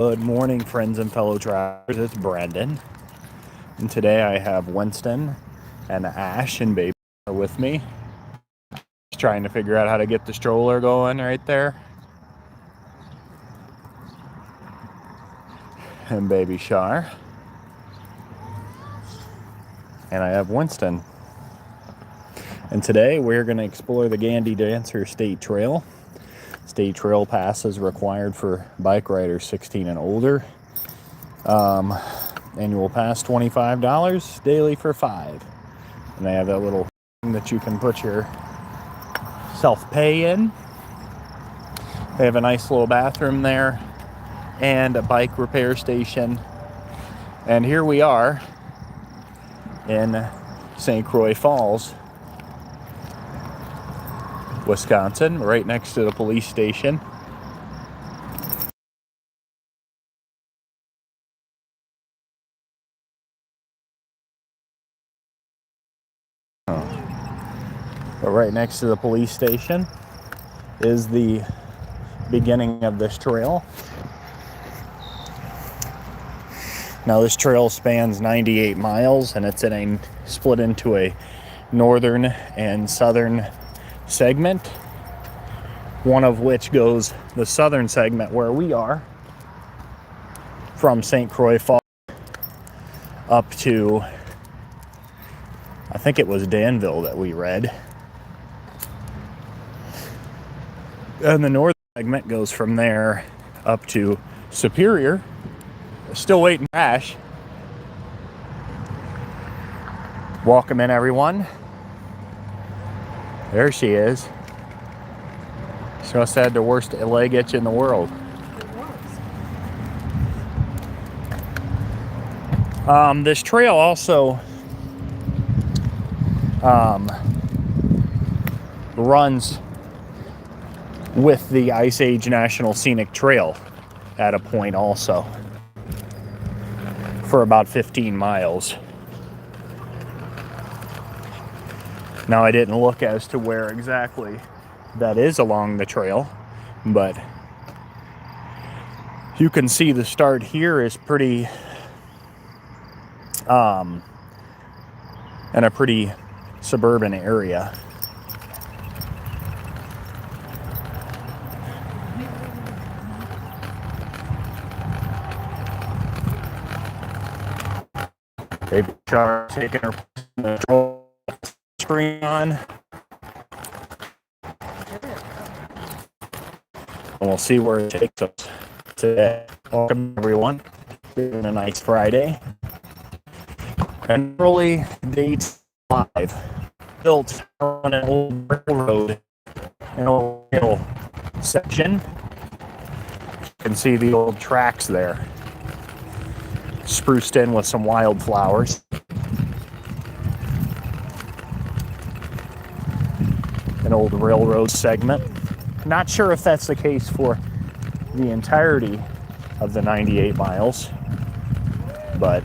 Good morning, friends and fellow travelers. It's Brandon, and today I have Winston and Ash and Baby with me. Just trying to figure out how to get the stroller going right there. And Baby Shar. And I have Winston. And today we're going to explore the Gandy Dancer State Trail. State Trail pass is required for bike riders 16 and older. Annual pass $25, daily for $5. And they have that little thing that you can put your self-pay in. They have a nice little bathroom there and a bike repair station. And here we are in St. Croix Falls, Wisconsin, right next to the police station. But right next to the police station is the beginning of this trail. Now this trail spans 98 miles and it's split into a northern and southern segment, one of which goes the southern segment where we are from St. Croix Falls up to, I think it was Danville that we read. And the northern segment goes from there up to Superior. Still waiting for Ash. Welcome in, everyone. There she is. She must have had the worst leg itch in the world. This trail also runs with the Ice Age National Scenic Trail at a point also for about 15 miles. Now I didn't look as to where exactly that is along the trail, but you can see the start here is pretty in a pretty suburban area. Baby Char taking her control screen on. And we'll see where it takes us today. Welcome, everyone. It's a nice Friday. An early date 5, built on an old railroad, an old hill section. You can see the old tracks there, spruced in with some wildflowers. An old railroad segment. Not sure if that's the case for the entirety of the 98 miles, but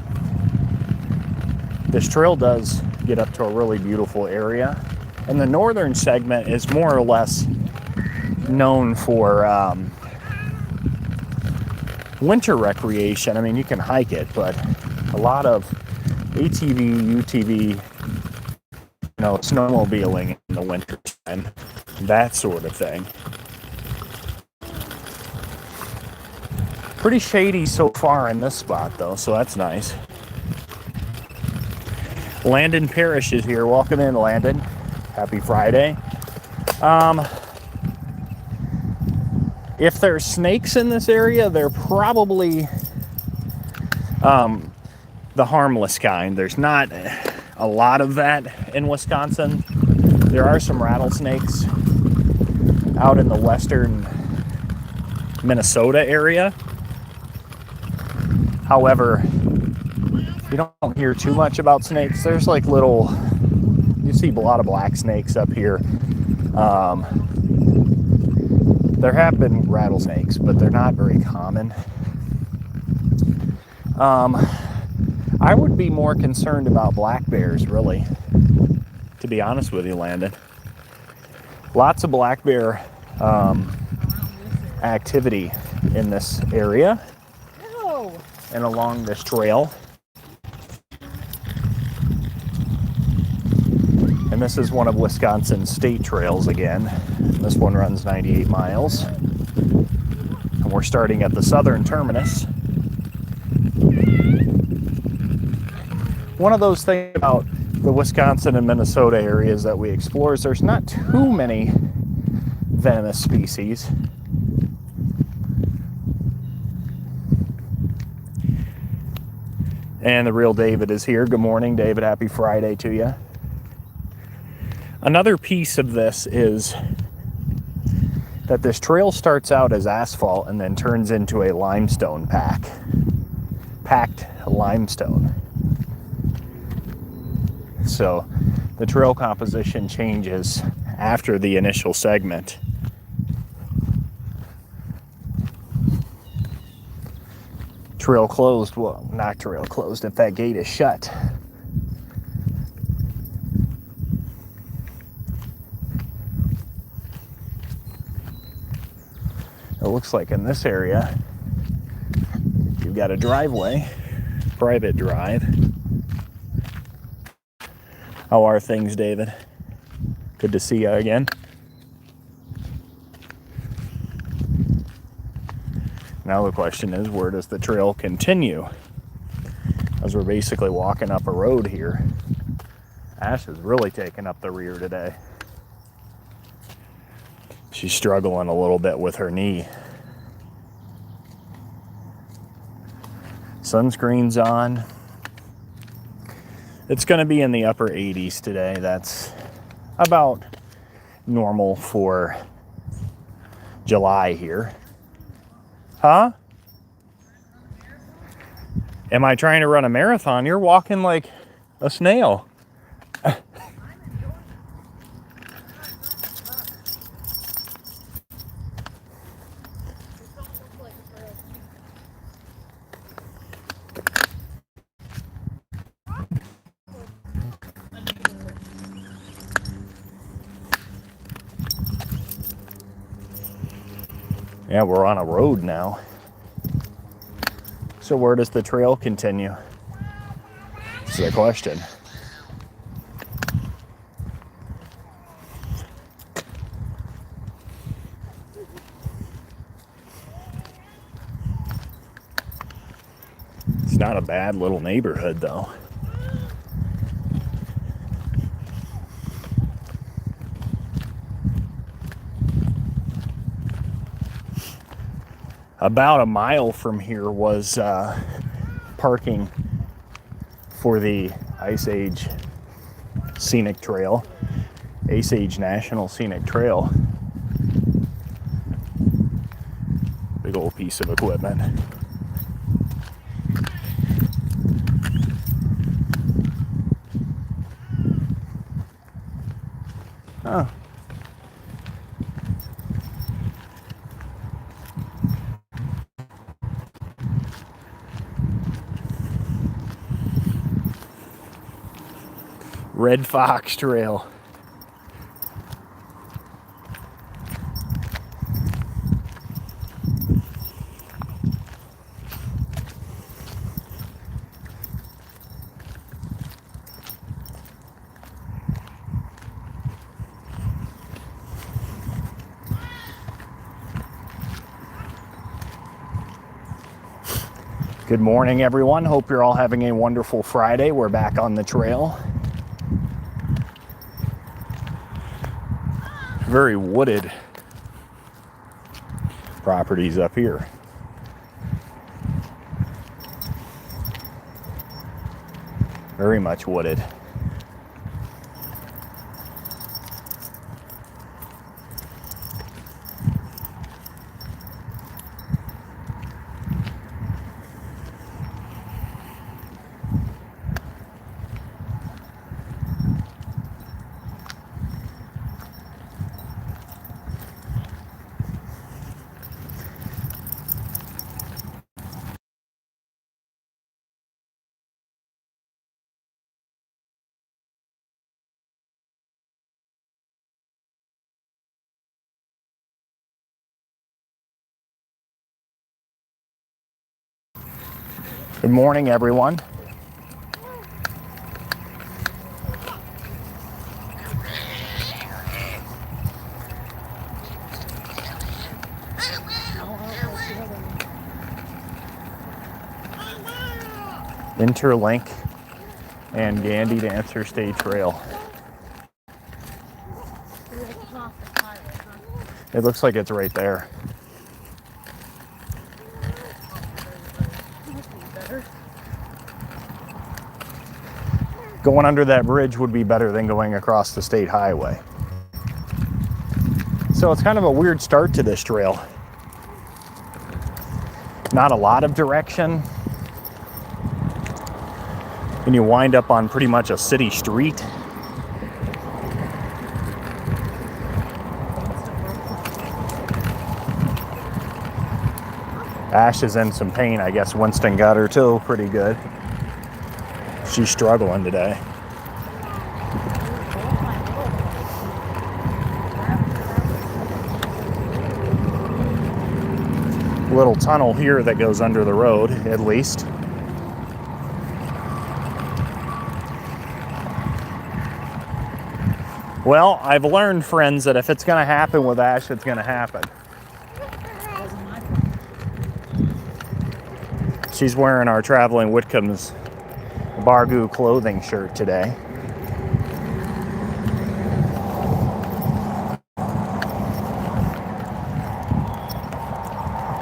this trail does get up to a really beautiful area. And the northern segment is more or less known for winter recreation. I mean, you can hike it, but a lot of ATV, UTV, snowmobiling in the winter time, that sort of thing. Pretty shady so far in this spot, though, so that's nice. Landon Parrish is here. Welcome in, Landon. Happy Friday. If there's snakes in this area, they're probably the harmless kind. There's not a lot of that in Wisconsin. There are some rattlesnakes out in the western Minnesota area. However, you don't hear too much about snakes. There's like you see a lot of black snakes up here. There have been rattlesnakes, but they're not very common. I would be more concerned about black bears, really, to be honest with you, Landon. Lots of black bear activity in this area. and along this trail. And this is one of Wisconsin's state trails again. This one runs 98 miles. And we're starting at the southern terminus. One of those things about the Wisconsin and Minnesota areas that we explore is there's not too many venomous species. And the real David is here. Good morning, David. Happy Friday to you. Another piece of this is that this trail starts out as asphalt and then turns into a limestone packed limestone. So the trail composition changes after the initial segment. Trail closed, well, not trail closed if that gate is shut. It looks like in this area, you've got a driveway, private drive. How are things, David? Good to see you again. Now the question is, where does the trail continue? As we're basically walking up a road here. Ash is really taking up the rear today. She's struggling a little bit with her knee. Sunscreen's on. It's going to be in the upper 80s today. That's about normal for July here. Huh? Am I trying to run a marathon? You're walking like a snail. Yeah, we're on a road now. So where does the trail continue? That's the question. It's not a bad little neighborhood, though. About a mile from here was parking for the Ice Age Scenic Trail, Ice Age National Scenic Trail. Big old piece of equipment. Oh. Red Fox Trail. Good morning, everyone. Hope you're all having a wonderful Friday. We're back on the trail. Very wooded properties up here. Very much wooded. Good morning, everyone. Interlink and Gandy Dancer State Trail. It looks like it's right there. Going under that bridge would be better than going across the state highway. So it's kind of a weird start to this trail. Not a lot of direction. And you wind up on pretty much a city street. Ash is in some pain. I guess Winston got her too pretty good. She's struggling today. Little tunnel here that goes under the road, at least. Well, I've learned, friends, that if it's going to happen with Ash, it's going to happen. She's wearing our traveling Whitcombs Bargoo clothing shirt today.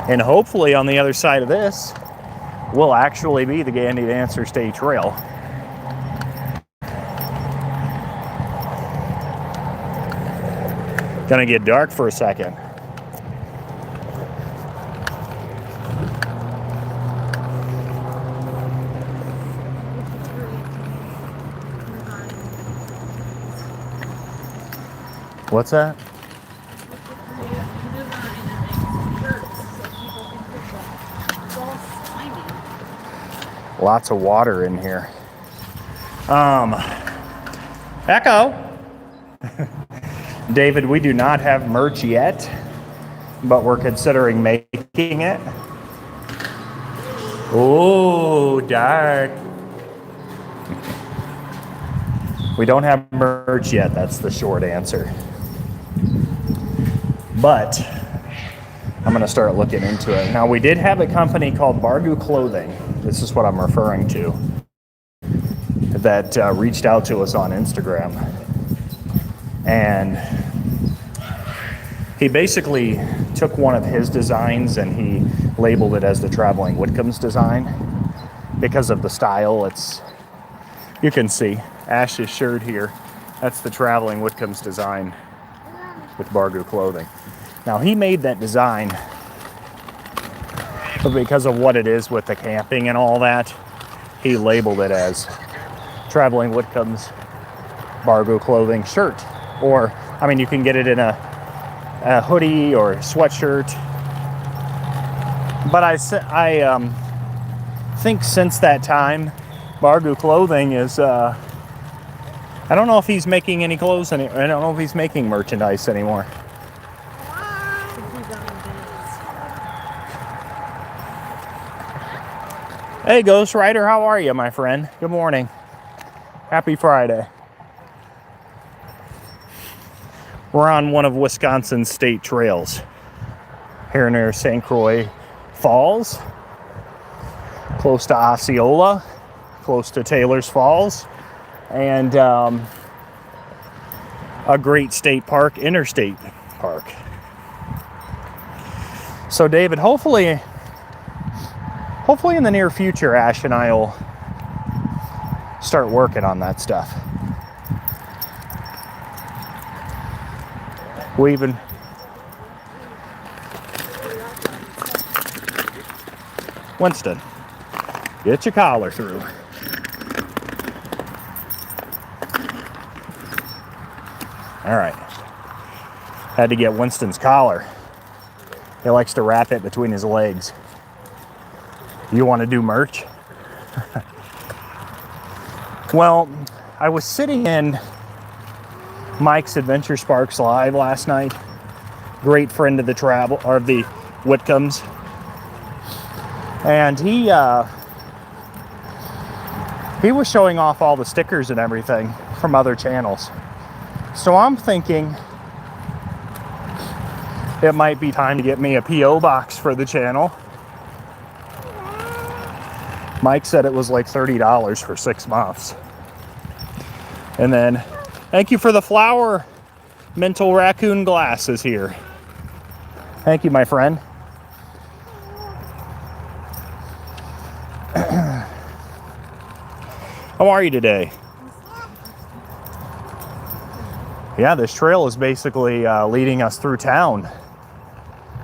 And hopefully on the other side of this will actually be the Gandy Dancer State Trail. Gonna get dark for a second. What's that? Lots of water in here. Echo. David, we do not have merch yet, but we're considering making it. Oh, dark. We don't have merch yet, that's the short answer. But I'm going to start looking into it. Now, we did have a company called Bargoo Clothing. This is what I'm referring to. That reached out to us on Instagram. And he basically took one of his designs and he labeled it as the Traveling Whitcombs design. Because of the style, you can see Ash's shirt here. That's the Traveling Whitcombs design with Bargoo Clothing. Now, he made that design, but because of what it is with the camping and all that, he labeled it as Traveling Whitcombs Bargoo Clothing shirt. Or, I mean, you can get it in a hoodie or sweatshirt. But I think since that time, Bargoo Clothing is, I don't know if he's making any clothes, I don't know if he's making merchandise anymore. Hey, Ghost Rider, how are you, my friend? Good morning. Happy Friday. We're on one of Wisconsin's state trails here near St. Croix Falls, close to Osceola, close to Taylor's Falls, and a great state park, interstate park. So, David, hopefully in the near future, Ash and I will start working on that stuff. Winston, get your collar through. All right. Had to get Winston's collar. He likes to wrap it between his legs. You want to do merch? Well, I was sitting in Mike's Adventure Sparks Live last night. Great friend of the the Whitcombs. And he He was showing off all the stickers and everything from other channels. So I'm thinking it might be time to get me a P.O. box for the channel. Mike said it was like $30 for 6 months. And then, thank you for the flower. Mental Raccoon glasses here. Thank you, my friend. How are you today? Yeah, this trail is basically leading us through town.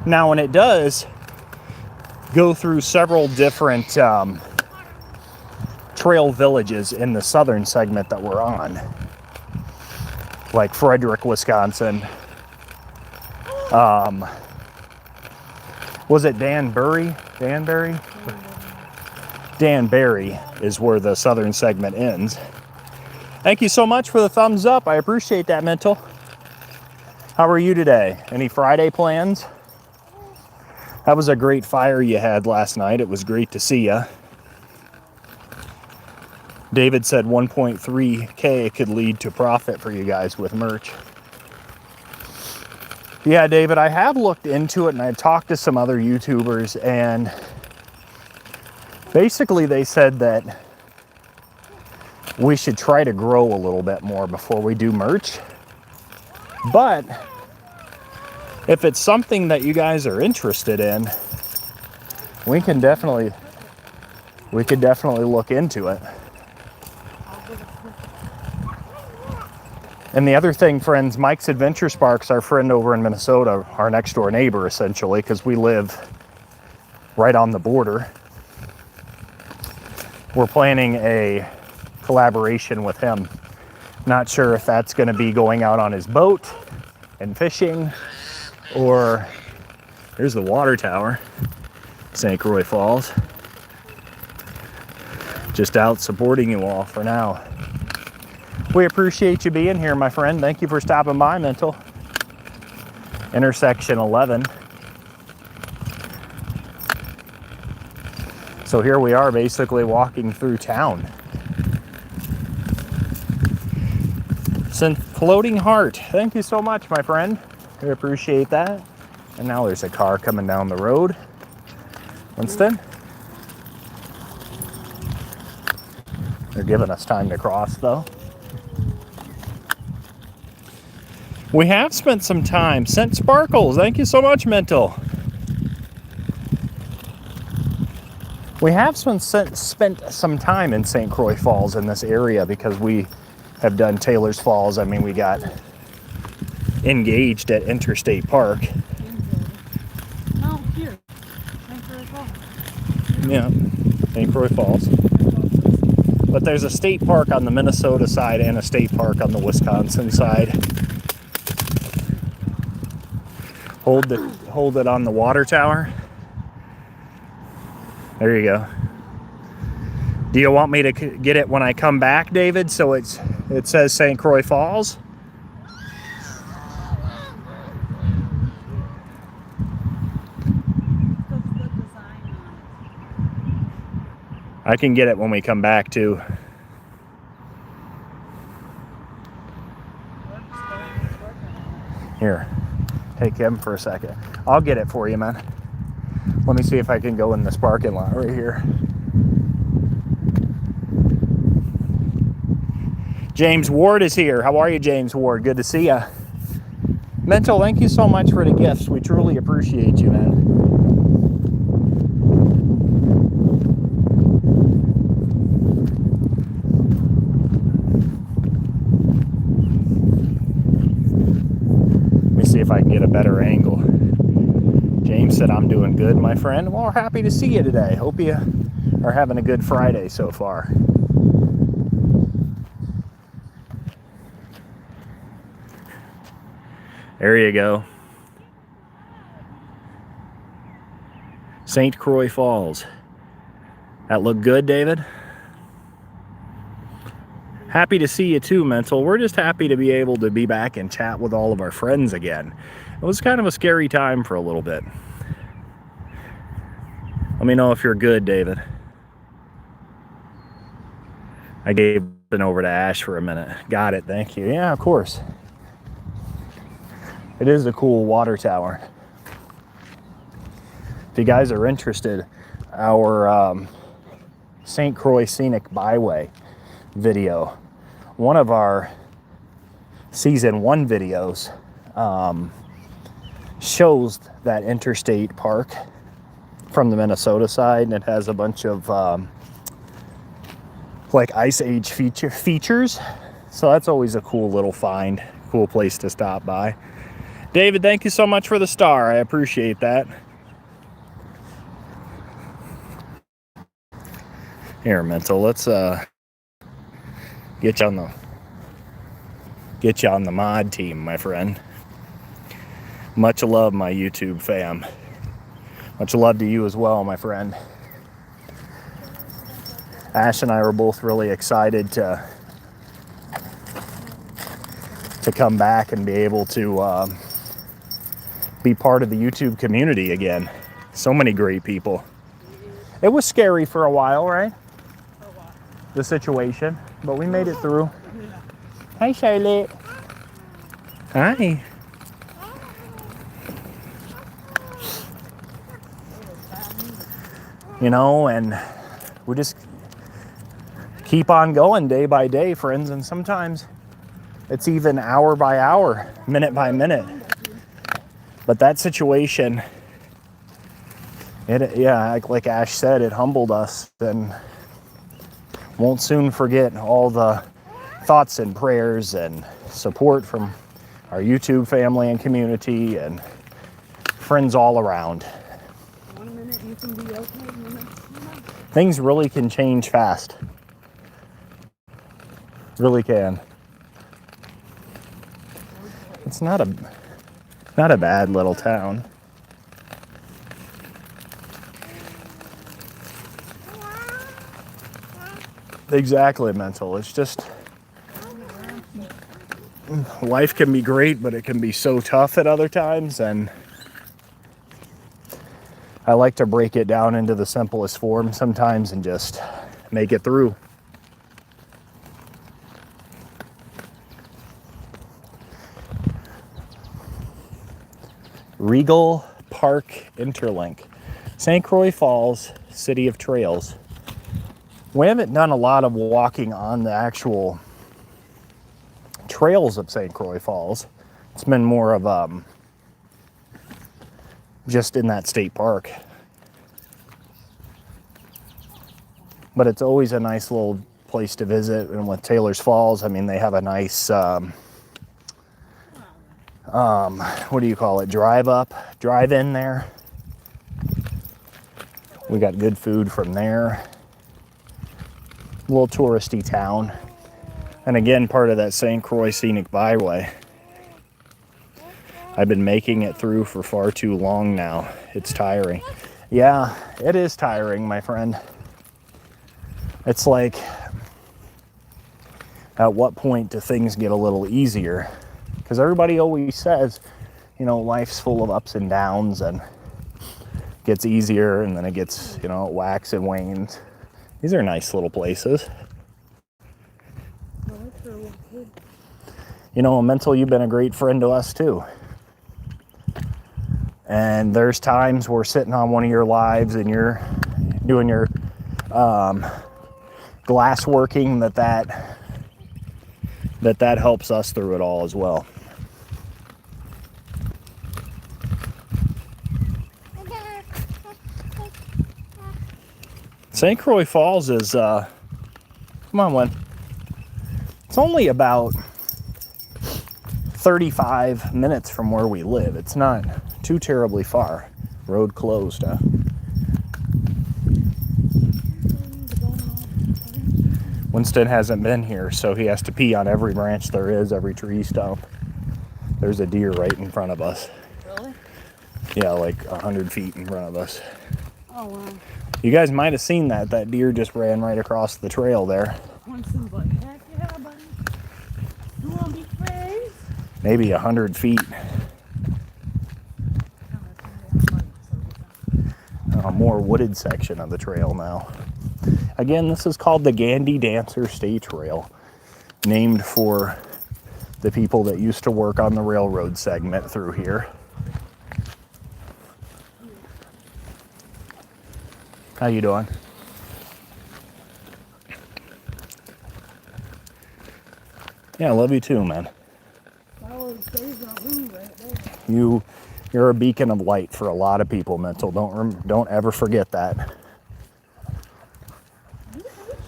Now, when it does go through several different trail villages in the southern segment that we're on, like Frederick, Wisconsin. Was it Danbury? Danbury is where the southern segment ends. Thank you so much for the thumbs up. I appreciate that, Mental. How are you today? Any Friday plans? That was a great fire you had last night. It was great to see you. David said 1.3K could lead to profit for you guys with merch. Yeah, David, I have looked into it and I've talked to some other YouTubers, and basically they said that we should try to grow a little bit more before we do merch. But if it's something that you guys are interested in, we could definitely look into it. And the other thing, friends, Mike's Adventure Sparks, our friend over in Minnesota, our next door neighbor essentially, because we live right on the border. We're planning a collaboration with him. Not sure if that's going to be going out on his boat and fishing, or there's the water tower, St. Croix Falls. Just out supporting you all for now. We appreciate you being here, my friend. Thank you for stopping by, Mental. Intersection 11. So here we are basically walking through town. Floating Heart, thank you so much, my friend. We appreciate that. And now there's a car coming down the road. Winston? They're giving us time to cross, though. We have spent some time. Scent Sparkles, thank you so much, Mental. We have spent some time in St. Croix Falls in this area because we have done Taylor's Falls. I mean, we got engaged at Interstate Park. No, here. St. Croix Falls. Yeah, St. Croix Falls. But there's a state park on the Minnesota side and a state park on the Wisconsin side. Hold it on the water tower. There you go. Do you want me to get it when I come back, David? So it says St. Croix Falls. I can get it when we come back too. Here, take him for a second. I'll get it for you, man. Let me see if I can go in this parking lot right here. James Ward is here. How are you, James Ward? Good to see you. Mental, thank you so much for the gifts. We truly appreciate you, man. Let me see if I can get a better angle. James said, I'm doing good, my friend. Well, we're happy to see you today. Hope you are having a good Friday so far. There you go. St. Croix Falls. That look good, David? Happy to see you too, Mental. We're just happy to be able to be back and chat with all of our friends again. It was kind of a scary time for a little bit. Let me know if you're good, David. I gave it over to Ash for a minute. Got it, thank you. Yeah, of course. It is a cool water tower. If you guys are interested, our St. Croix Scenic Byway video, one of our season 1 videos, shows that interstate park from the Minnesota side, and it has a bunch of like Ice Age features. So that's always a cool little find, cool place to stop by. David, thank you so much for the star. I appreciate that. Here, Mental, let's get you on the mod team, my friend. Much love, my YouTube fam. Much love to you as well, my friend. Ash and I were both really excited to come back and be able to be part of the YouTube community again. So many great people. It was scary for a while, right? The situation, but we made it through. Hi, Charlotte. Hi. You know, and we just keep on going day by day, friends, and sometimes it's even hour by hour, minute by minute. But that situation, like Ash said, it humbled us, and won't soon forget all the thoughts and prayers and support from our YouTube family and community and friends all around. 1 minute you can be okay, Things really can change fast. Really can. It's not a bad little town. Exactly, Mental. It's just life can be great, but it can be so tough at other times, and I like to break it down into the simplest form sometimes and just make it through. Regal Park Interlink. St. Croix Falls, City of Trails. We haven't done a lot of walking on the actual trails of St. Croix Falls. It's been more of just in that state park. But it's always a nice little place to visit. And with Taylor's Falls, I mean, they have a nice what do you call it, drive in there. We got good food from there. A little touristy town, and again, part of that St. Croix Scenic Byway. I've been making it through for far too long now. It's tiring. Yeah, it is tiring, my friend. It's like, at what point do things get a little easier? Because everybody always says, you know, life's full of ups and downs, and it gets easier, and then it gets, you know, it waxes and wanes. These are nice little places. You know, Mental, you've been a great friend to us too. And there's times we're sitting on one of your lives and you're doing your glass working, that helps us through it all as well. St. Croix Falls is, come on, Lynn. It's only about 35 minutes from where we live. It's not too terribly far. Road closed, huh? Winston hasn't been here, so he has to pee on every branch there is, every tree stump. There's a deer right in front of us. Really? Yeah, like 100 feet in front of us. Oh, wow. You guys might have seen that. That deer just ran right across the trail there. Winston's like, heck yeah, buddy. You want to be friends? Maybe 100 feet. More wooded section of the trail now. Again, this is called the Gandy Dancer State Trail, named for the people that used to work on the railroad segment through here. How you doing? Yeah, I love you too, man. You're a beacon of light for a lot of people, Mental. Don't ever forget that.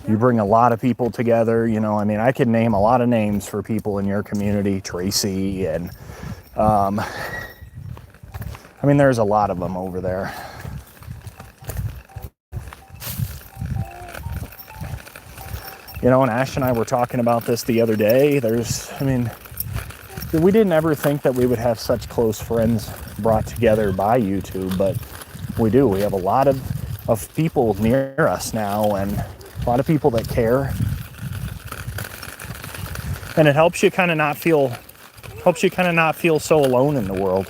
You bring a lot of people together. You know, I mean, I could name a lot of names for people in your community, Tracy, and I mean, there's a lot of them over there. You know, and Ash and I were talking about this the other day. We didn't ever think that we would have such close friends brought together by YouTube, but we do. We have a lot of people near us now, and a lot of people that care. And it helps you kind of not feel so alone in the world.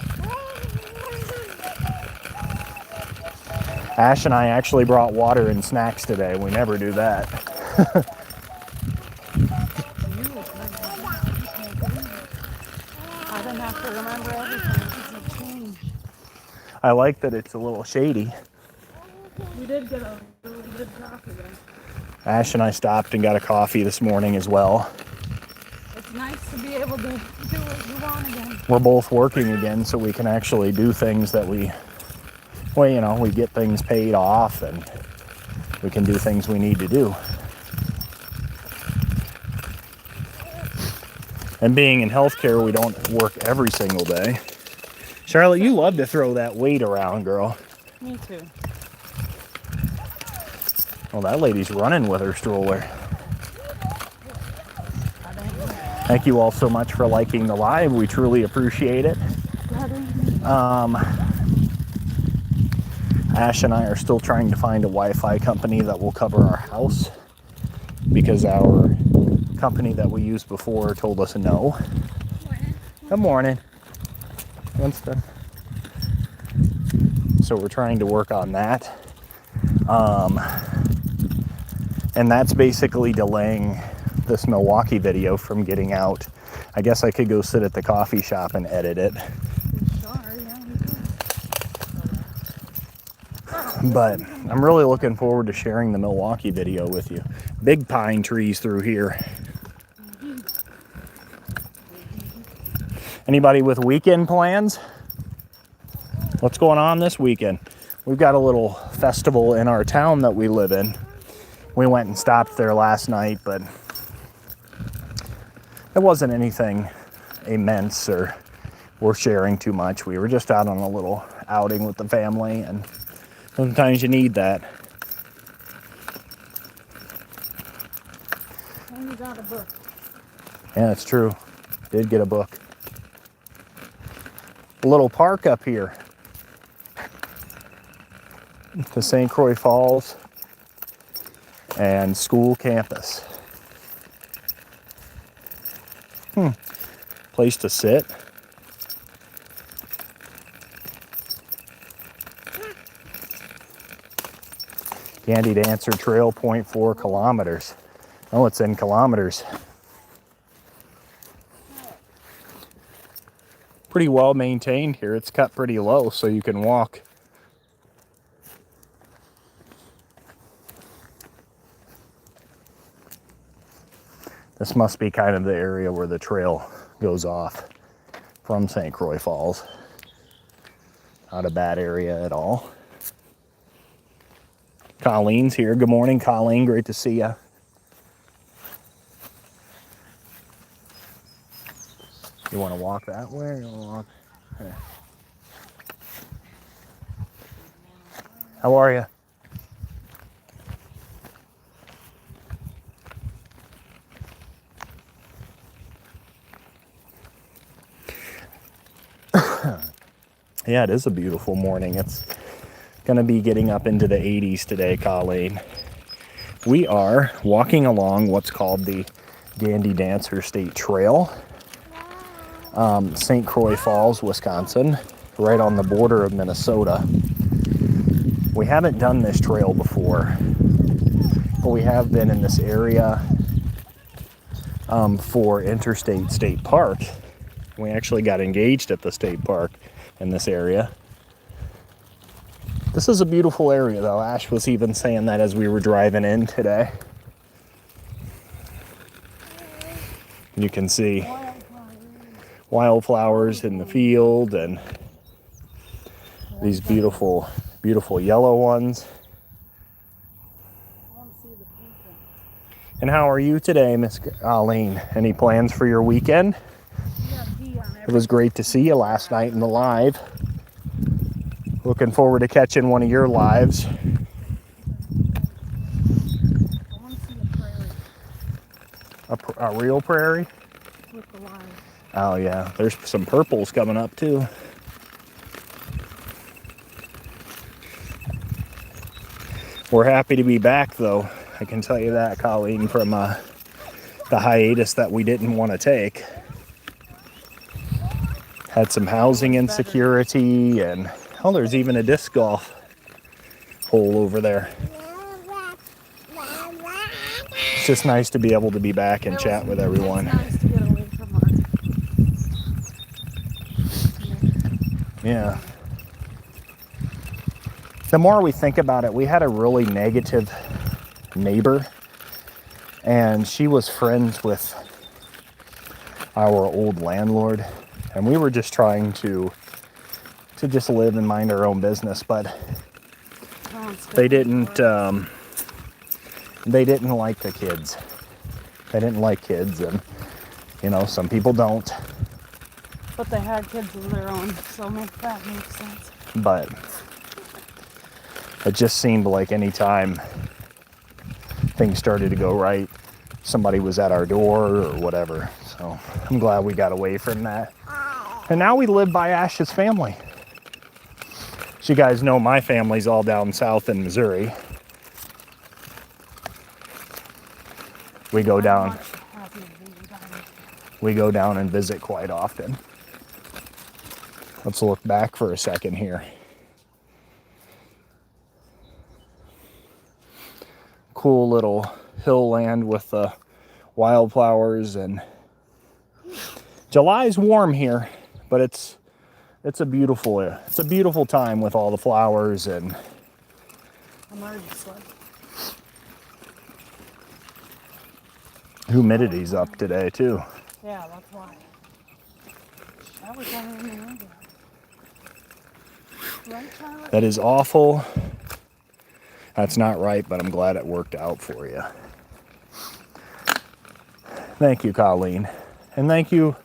Ash and I actually brought water and snacks today. We never do that. I like that it's a little shady. We did get a really good coffee then. Ash and I stopped and got a coffee this morning as well. It's nice to be able to do what you want again. We're both working again, so we can actually do things that we get things paid off, and we can do things we need to do. And being in healthcare, we don't work every single day. Charlotte, you love to throw that weight around, girl. Me too. Well, that lady's running with her stroller. Thank you all so much for liking the live. We truly appreciate it. Ash and I are still trying to find a Wi-Fi company that will cover our house, because our company that we used before told us no. Good morning. Winston. So we're trying to work on that. And that's basically delaying this Milwaukee video from getting out. I guess I could go sit at the coffee shop and edit it. But I'm really looking forward to sharing the Milwaukee video with you. Big pine trees through here. Anybody with weekend plans? What's going on this weekend? We've got a little festival in our town that we live in. We went and stopped there last night, but it wasn't anything immense or worth sharing too much. We were just out on a little outing with the family, and sometimes you need that. And you got a book. Yeah, it's true. Did get a book. A little park up here. The St. Croix Falls and school campus. Place to sit. Gandy Dancer Trail, 0.4 kilometers. Oh, it's in kilometers. Pretty well maintained here. It's cut pretty low so you can walk. This must be kind of the area where the trail goes off from St. Croix Falls. Not a bad area at all. Colleen's here. Good morning, Colleen. Great to see you. You want to walk that way or you want to walk here? How are you? Yeah, it is a beautiful morning. It's going to be getting up into the 80s today, Colleen. We are walking along what's called the Gandy Dancer State Trail. St. Croix Falls, Wisconsin, right on the border of Minnesota. We haven't done this trail before. but we have been in this area for Interstate State Park. We actually got engaged at the state park in this area. This is a beautiful area, though. Ash was even saying that as we were driving in today. You can see wildflowers in the field and these beautiful, beautiful yellow ones. And how are you today, Miss Arlene? Any plans for your weekend? It was great to see you last night in the live. Looking forward to catching one of your lives. I want to see a prairie. A real prairie? With the line. Oh yeah, there's some purples coming up too. We're happy to be back though. I can tell you that, Colleen, from the hiatus that we didn't want to take. Had some housing insecurity, and oh, there's even a disc golf hole over there. It's just nice to be able to be back and chat with everyone. It's nice to get away from our... Yeah. The more we think about it, we had a really negative neighbor, and she was friends with our old landlord, and we were just trying to just live and mind our own business, but they didn't like the kids. They didn't like kids, and you know, some people don't. But they had kids of their own, so that makes sense. But it just seemed like any time things started to go right, somebody was at our door or whatever. So I'm glad we got away from that. And now we live by Ash's family. As you guys know, my family's all down south in Missouri. We go down and visit quite often. Let's look back for a second here. Cool little hill land with the wildflowers, and July's warm here, but it's a beautiful time with all the flowers, and I'm already sweating. humidity's up today too. Yeah, that's why. That was on in the window. Right, Charlotte? That is awful. That's not right, but I'm glad it worked out for you. Thank you, Colleen. And thank you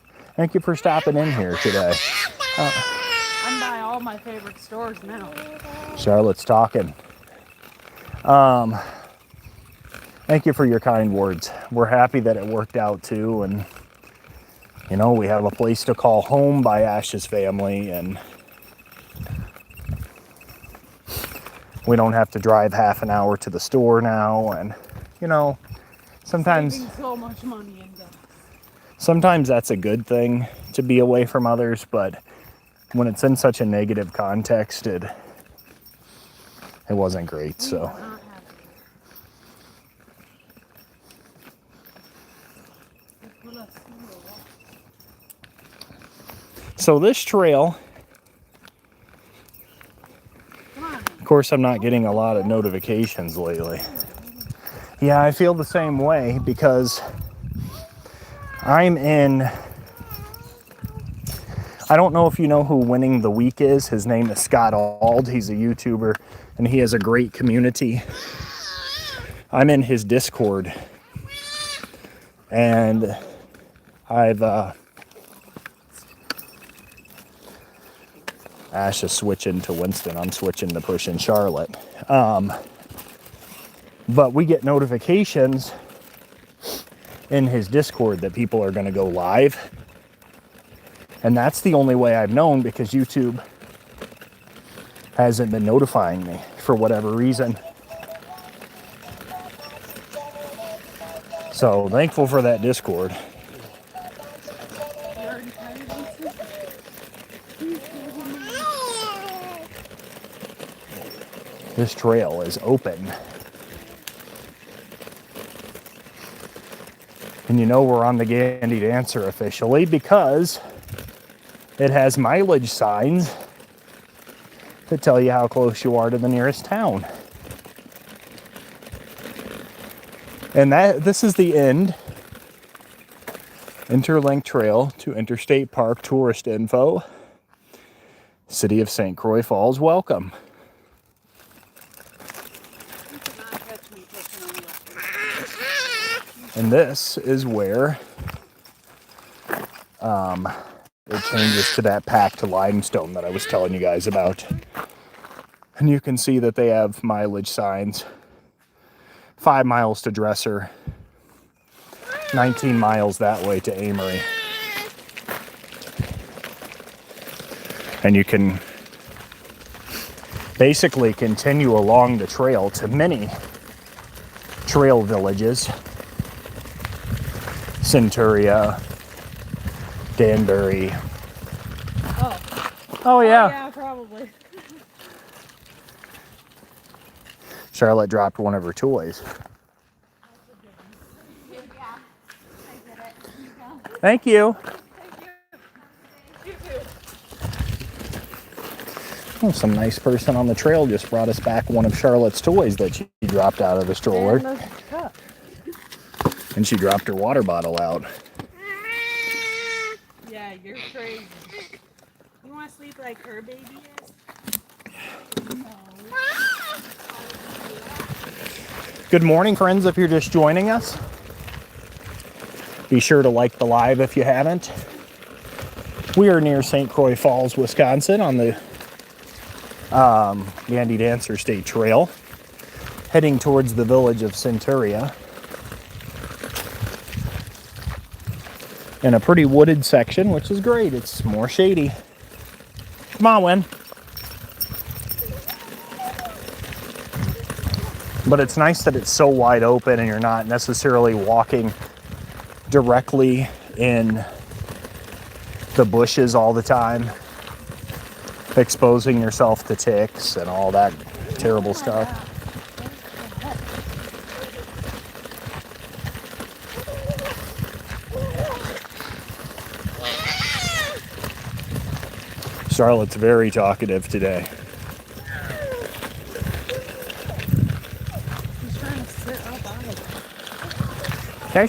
for stopping in here today. I'm by all my favorite stores now. Charlotte's talking. Thank you for your kind words. We're happy that it worked out too, and you know, we have a place to call home by Ash's family, and we don't have to drive half an hour to the store now, and you know, sometimes saving so much money in gas. Sometimes that's a good thing to be away from others, but when it's in such a negative context, it wasn't great. So this trail, of course, I'm not getting a lot of notifications lately. Yeah, I feel the same way because I don't know if you know who Winning the Week is. His name is Scott Ald. He's a YouTuber, and he has a great community. I'm in his Discord, and I've Ash is switching to Winston. I'm switching to pushing Charlotte. But we get notifications in his Discord that people are going to go live. And that's the only way I've known, because YouTube hasn't been notifying me for whatever reason. So thankful for that Discord. This trail is open. And you know we're on the Gandy Dancer officially because it has mileage signs to tell you how close you are to the nearest town. And this is the end. Interlink Trail to Interstate Park tourist info. City of St. Croix Falls, welcome. And this is where it changes to that packed limestone that I was telling you guys about. And you can see that they have mileage signs. 5 miles to Dresser. 19 miles that way to Amory. And you can basically continue along the trail to many trail villages. Centuria, Danbury. Oh yeah. Yeah, probably. Charlotte dropped one of her toys. Thank you. Oh, some nice person on the trail just brought us back one of Charlotte's toys that she dropped out of the stroller. And she dropped her water bottle out. Yeah, you're crazy. You want to sleep like her baby is? No. Good morning, friends, if you're just joining us. Be sure to like the live if you haven't. We are near St. Croix Falls, Wisconsin on the Gandy Dancer State Trail, heading towards the village of Centuria. In a pretty wooded section, which is great. It's more shady. Come on, Wen. But it's nice that it's so wide open and you're not necessarily walking directly in the bushes all the time, exposing yourself to ticks and all that terrible stuff. Charlotte's very talkative today. She's trying to sit up on it.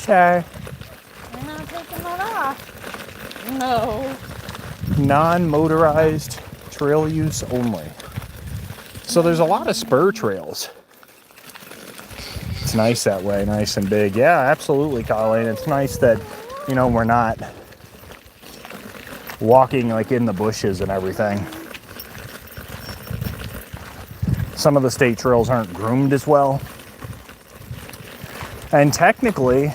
Shay. You're not taking that off. No. Non-motorized trail use only. So there's a lot of spur trails. It's nice that way, nice and big. Yeah, absolutely, Colleen. It's nice that, you know, we're not walking like in the bushes and everything. Some of the state trails aren't groomed as well. And technically,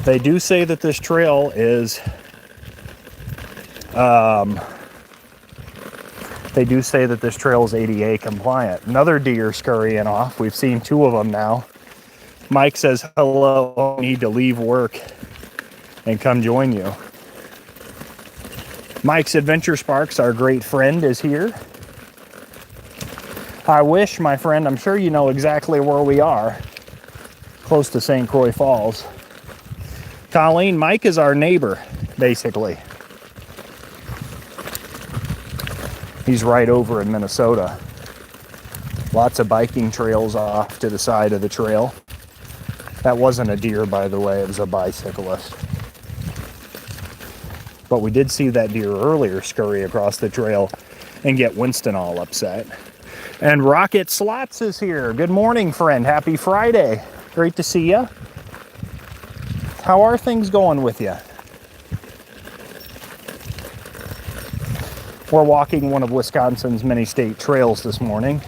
they do say that this trail is ADA compliant. Another deer scurrying off. We've seen 2 of them now. Mike says, hello, I need to leave work and come join you. Mike's Adventure Sparks, our great friend, is here. I wish, my friend, I'm sure you know exactly where we are. Close to St. Croix Falls. Colleen, Mike is our neighbor, basically. He's right over in Minnesota. Lots of biking trails off to the side of the trail. That wasn't a deer, by the way, it was a bicyclist. But we did see that deer earlier scurry across the trail and get Winston all upset. And Rocket Slots is here. Good morning, friend. Happy Friday. Great to see you. How are things going with you? We're walking one of Wisconsin's many state trails this morning.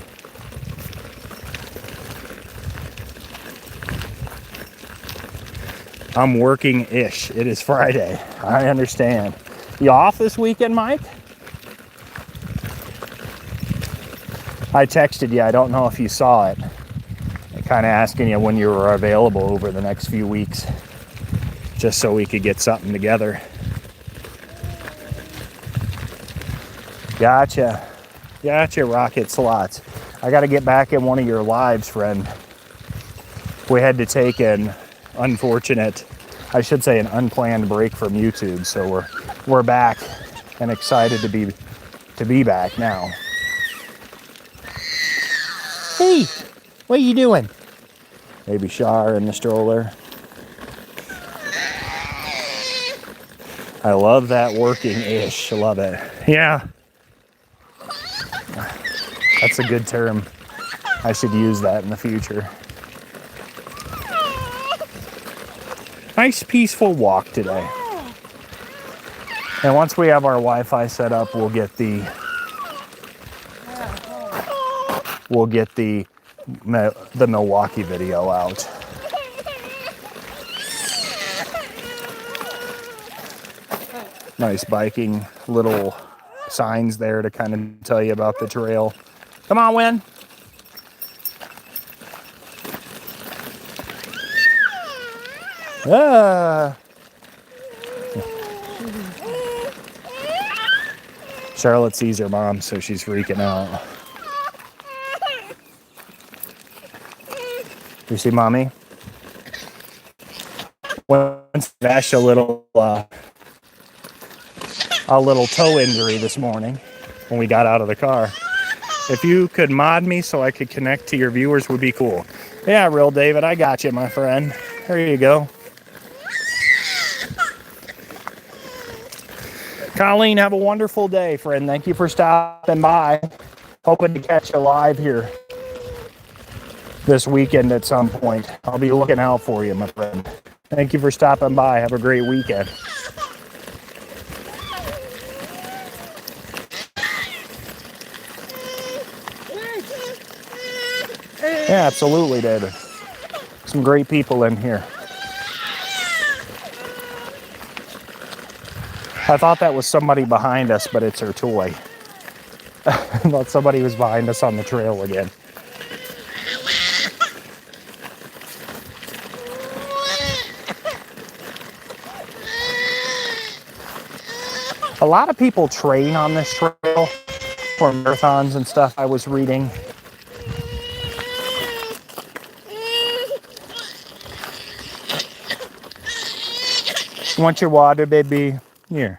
I'm working-ish. It is Friday. I understand. You off this weekend, Mike? I texted you. I don't know if you saw it. I'm kind of asking you when you were available over the next few weeks, just so we could get something together. Gotcha. Gotcha, Rocket Slots. I got to get back in one of your lives, friend. We had to take an unfortunate, I should say an unplanned break from YouTube. So we're back and excited to be back now. Hey, what are you doing? Baby Shar in the stroller. I love that working-ish. I love it. Yeah. That's a good term. I should use that in the future. Nice peaceful walk today. And once we have our Wi-Fi set up, we'll get the Milwaukee video out. Nice biking little signs there to kind of tell you about the trail. Come on, Win. Charlotte sees her mom, so she's freaking out. You see mommy? Once Vash a little toe injury this morning when we got out of the car. If you could mod me so I could connect to your viewers, would be cool. Yeah, Real David, I got you, my friend. There you go. Colleen, have a wonderful day, friend. Thank you for stopping by. Hoping to catch you live here this weekend at some point. I'll be looking out for you, my friend. Thank you for stopping by. Have a great weekend. Yeah, absolutely, David. Some great people in here. I thought that was somebody behind us, but it's her toy. I thought somebody was behind us on the trail again. A lot of people train on this trail for marathons and stuff, I was reading. Want your water, baby? Here.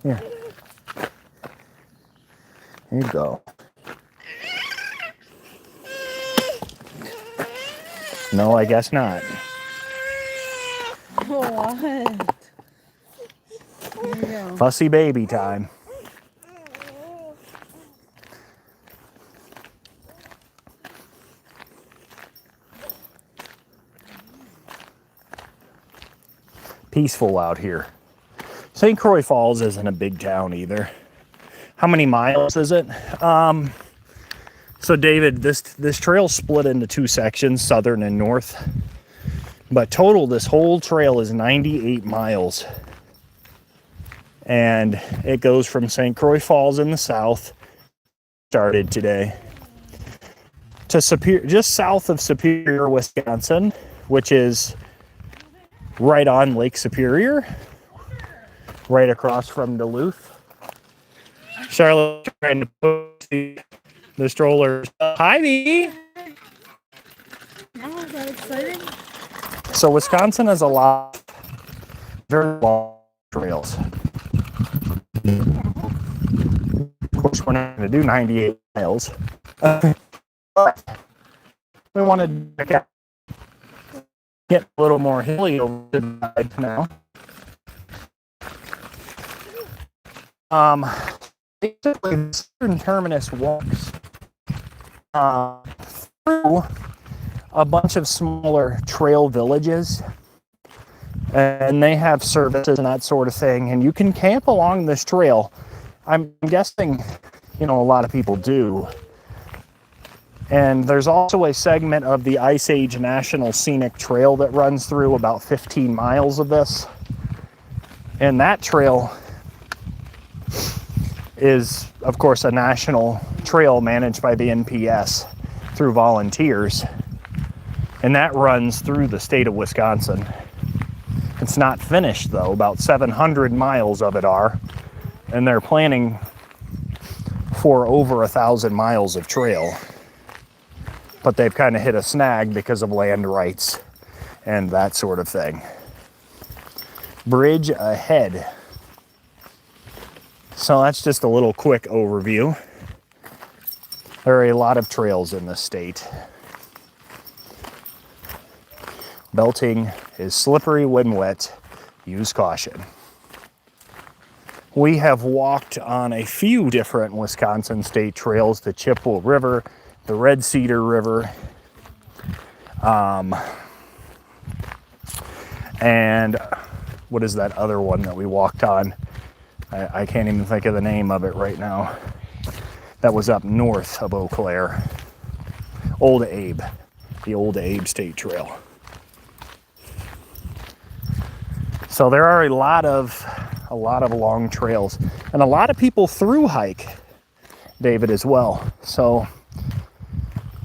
Here. Here you go. No, I guess not. What? There you go. Fussy baby time. Peaceful out here. St. Croix Falls isn't a big town either. How many miles is it? So David, this trail split into two sections, southern and north. But total, this whole trail is 98 miles. And it goes from St. Croix Falls in the south, started today, to just south of Superior, Wisconsin, which is right on Lake Superior, right across from Duluth. Charlotte trying to put the stroller. Hi, Bee. Oh, is that exciting? So Wisconsin has a lot of very long trails. Of course, we're not going to do 98 miles. But we wanted to get a little more hilly over the side now. Basically, the southern terminus walks through a bunch of smaller trail villages, and they have services and that sort of thing, and you can camp along this trail. I'm guessing, a lot of people do. And there's also a segment of the Ice Age National Scenic Trail that runs through about 15 miles of this. And that trail is, of course, a national trail managed by the NPS through volunteers. And that runs through the state of Wisconsin. It's not finished, though. About 700 miles of it are. And they're planning for over 1,000 miles of trail. But they've kind of hit a snag because of land rights and that sort of thing. Bridge ahead. So that's just a little quick overview. There are a lot of trails in this state. Belting is slippery when wet. Use caution. We have walked on a few different Wisconsin state trails, the Chippewa River, the Red Cedar River, and what is that other one that we walked on? I can't even think of the name of it right now. That was up north of Eau Claire. Old Abe, the Old Abe State Trail. So there are a lot of long trails, and a lot of people through hike, David, as well. So,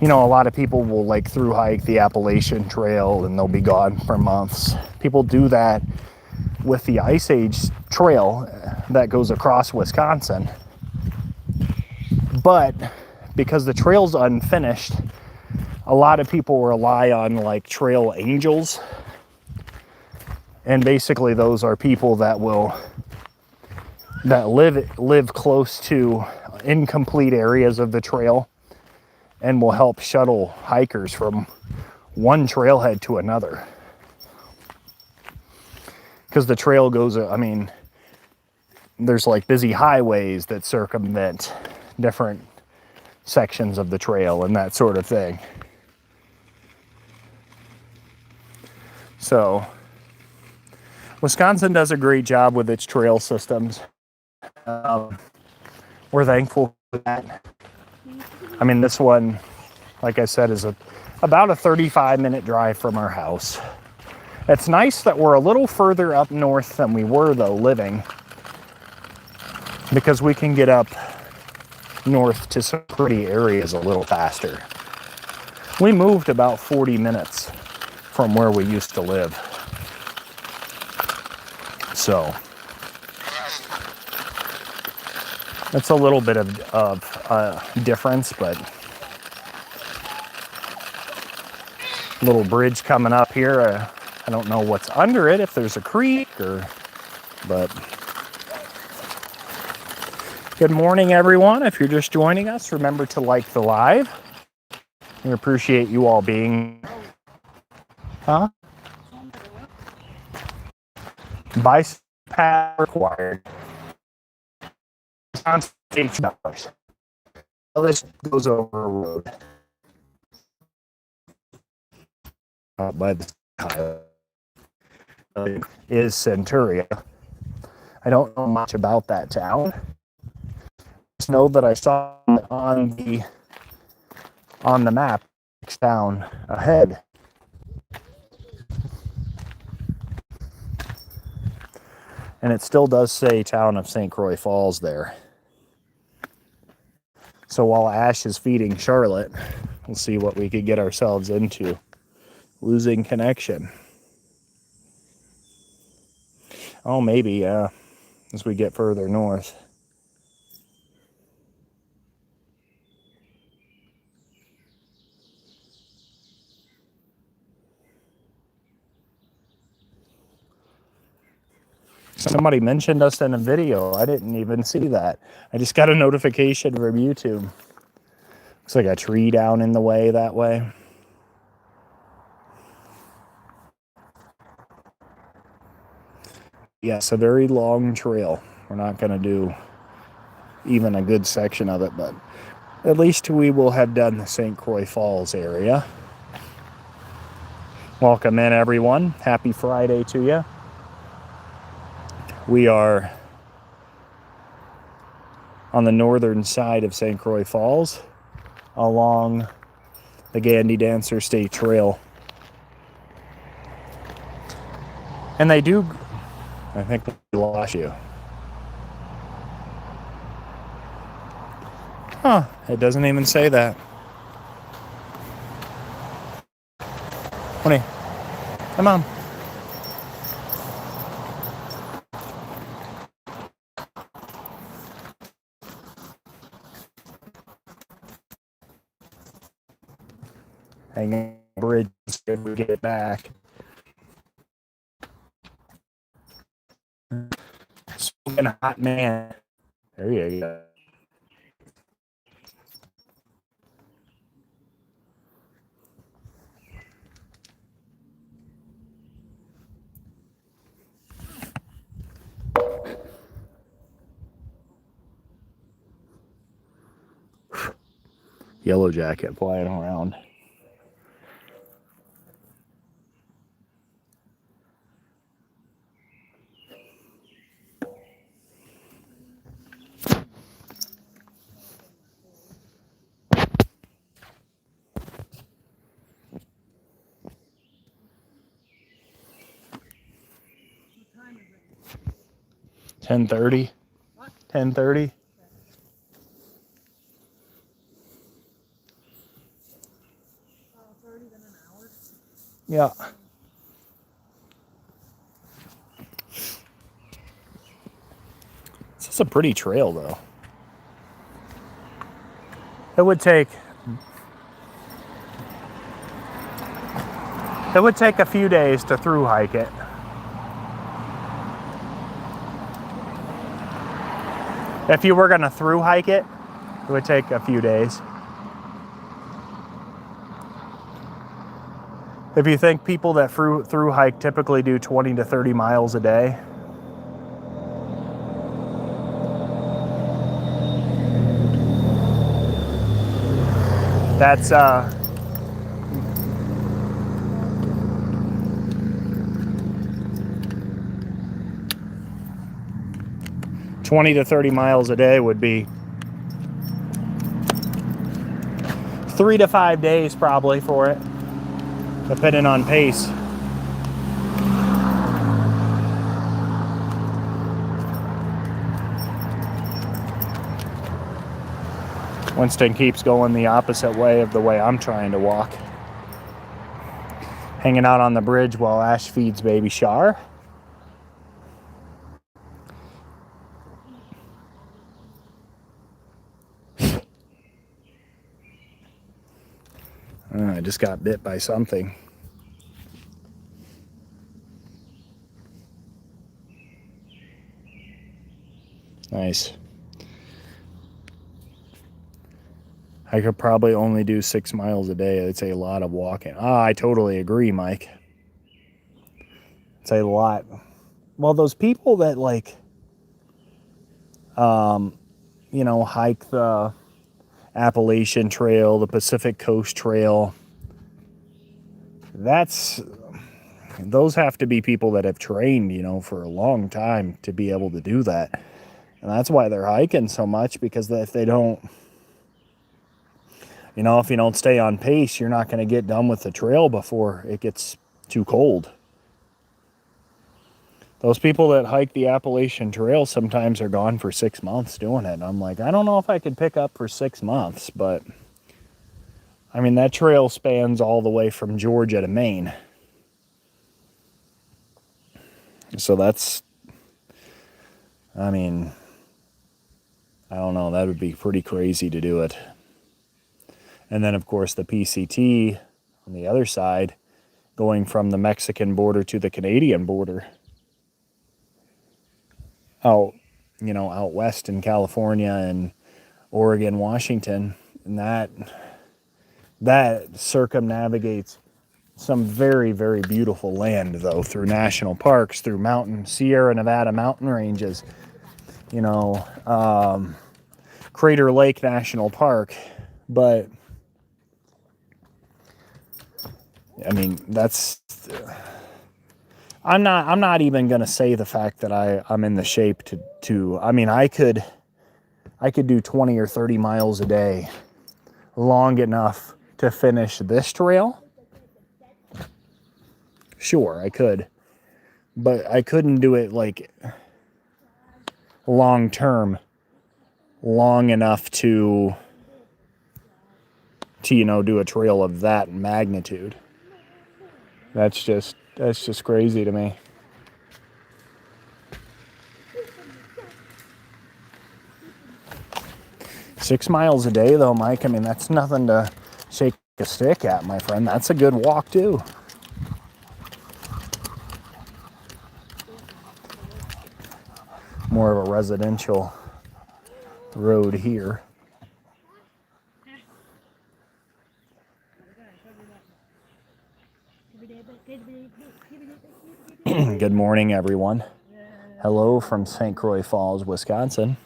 you know, a lot of people will like through hike the Appalachian Trail and they'll be gone for months. People do that with the Ice Age Trail that goes across Wisconsin. But because the trail's unfinished, a lot of people rely on like trail angels. And basically those are people that live close to incomplete areas of the trail and will help shuttle hikers from one trailhead to another. Because the trail goes, I mean, there's like busy highways that circumvent different sections of the trail and that sort of thing. So Wisconsin does a great job with its trail systems. We're thankful for that. I mean, this one, like I said, is about a 35-minute drive from our house. It's nice that we're a little further up north than we were, though, living, because we can get up north to some pretty areas a little faster. We moved about 40 minutes from where we used to live. So it's a little bit of difference, but little bridge coming up here. I don't know what's under it, if there's a creek but good morning, everyone. If you're just joining us, remember to like the live. We appreciate you all being, Bike path required. $8. Well, this goes over a road by the highway. Is Centuria. I don't know much about that town. Just know that I saw it on the map next town ahead. And it still does say town of St. Croix Falls there. So while Ash is feeding Charlotte, we'll see what we could get ourselves into. Losing connection. Oh, maybe, yeah, as we get further north. Somebody mentioned us in a video. I didn't even see that. I just got a notification from YouTube. Looks like a tree down in the way that way. Yes, a very long trail. We're not going to do even a good section of it, but at least we will have done the St. Croix Falls area. Welcome in, everyone. Happy Friday to you. We are on the northern side of St. Croix Falls along the Gandy Dancer State Trail. And they do, I think we lost you. Huh, it doesn't even say that. Honey, come on. Hang on, bridge, good we get it back. Smoking hot man. There you go. Yellow jacket flying around. What time is it? 10:30. What? 10:30. 30, then an hour. Yeah. This is a pretty trail, though. It would take a few days to through hike it. If you were gonna through hike it, it would take a few days. If you think people that through hike typically do 20 to 30 miles a day, that's 20 to 30 miles a day would be 3 to 5 days probably for it, depending on pace. Winston keeps going the opposite way of the way I'm trying to walk. Hanging out on the bridge while Ash feeds baby Shar. I just got bit by something. Nice. I could probably only do 6 miles a day. It's a lot of walking. I totally agree, Mike. It's a lot. Well, those people that like, hike the Appalachian Trail, the Pacific Coast Trail, those have to be people that have trained, for a long time to be able to do that. And that's why they're hiking so much, because if they don't, if you don't stay on pace, you're not going to get done with the trail before it gets too cold. Those people that hike the Appalachian Trail sometimes are gone for 6 months doing it. And I'm like, I don't know if I could pick up for 6 months, but I mean, that trail spans all the way from Georgia to Maine. So I don't know, that would be pretty crazy to do it. And then, of course, the PCT on the other side, going from the Mexican border to the Canadian border. Out west in California and Oregon, Washington, and that circumnavigates some very, very beautiful land, though, through national parks, through Sierra Nevada mountain ranges, Crater Lake National Park. But I mean, I'm not even gonna say the fact that I'm in the shape to I mean, I could do 20 or 30 miles a day long enough to finish this trail. Sure, I could, but I couldn't do it like long term, long enough to do a trail of that magnitude. That's just crazy to me. Six miles a day, though, Mike. I mean, that's nothing to shake a stick at, my friend. That's a good walk, too. more of a residential road here. Good morning, everyone. Hello from St. Croix Falls, Wisconsin.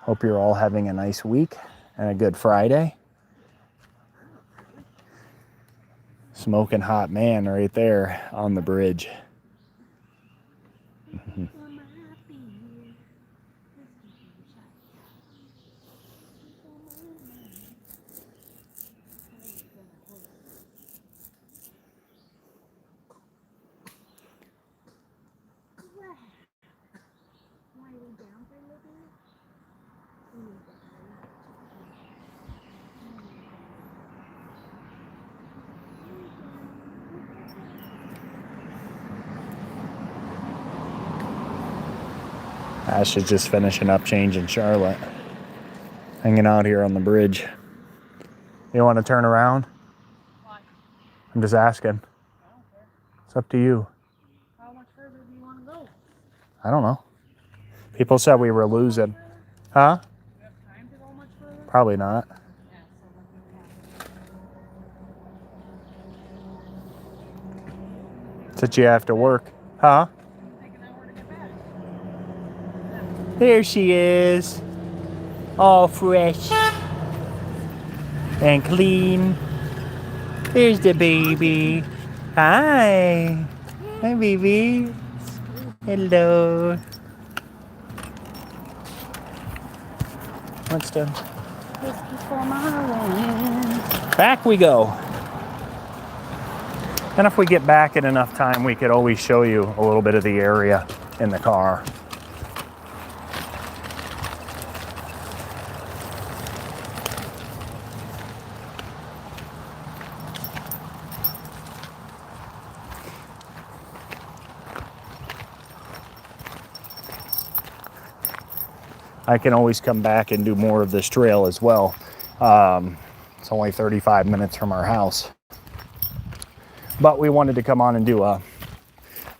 Hope you're all having a nice week and a good Friday. Smoking hot man right there on the bridge. Ash is just finishing up changing Charlotte. Hanging out here on the bridge. You want to turn around? Why? I'm just asking. I don't care. It's up to you. How much further do you want to go? I don't know. People said we were losing. Huh? Do you have time to go much further? Probably not. Yeah, so Since you have to work. Huh? it'll take an hour to get back. There she is. All fresh and clean. There's the baby. Hi. Hi, baby. Hello. What's done? Back we go. And if we get back in enough time, we could always show you a little bit of the area in the car. I can always come back and do more of this trail as well. It's only 35 minutes from our house. But we wanted to come on and do a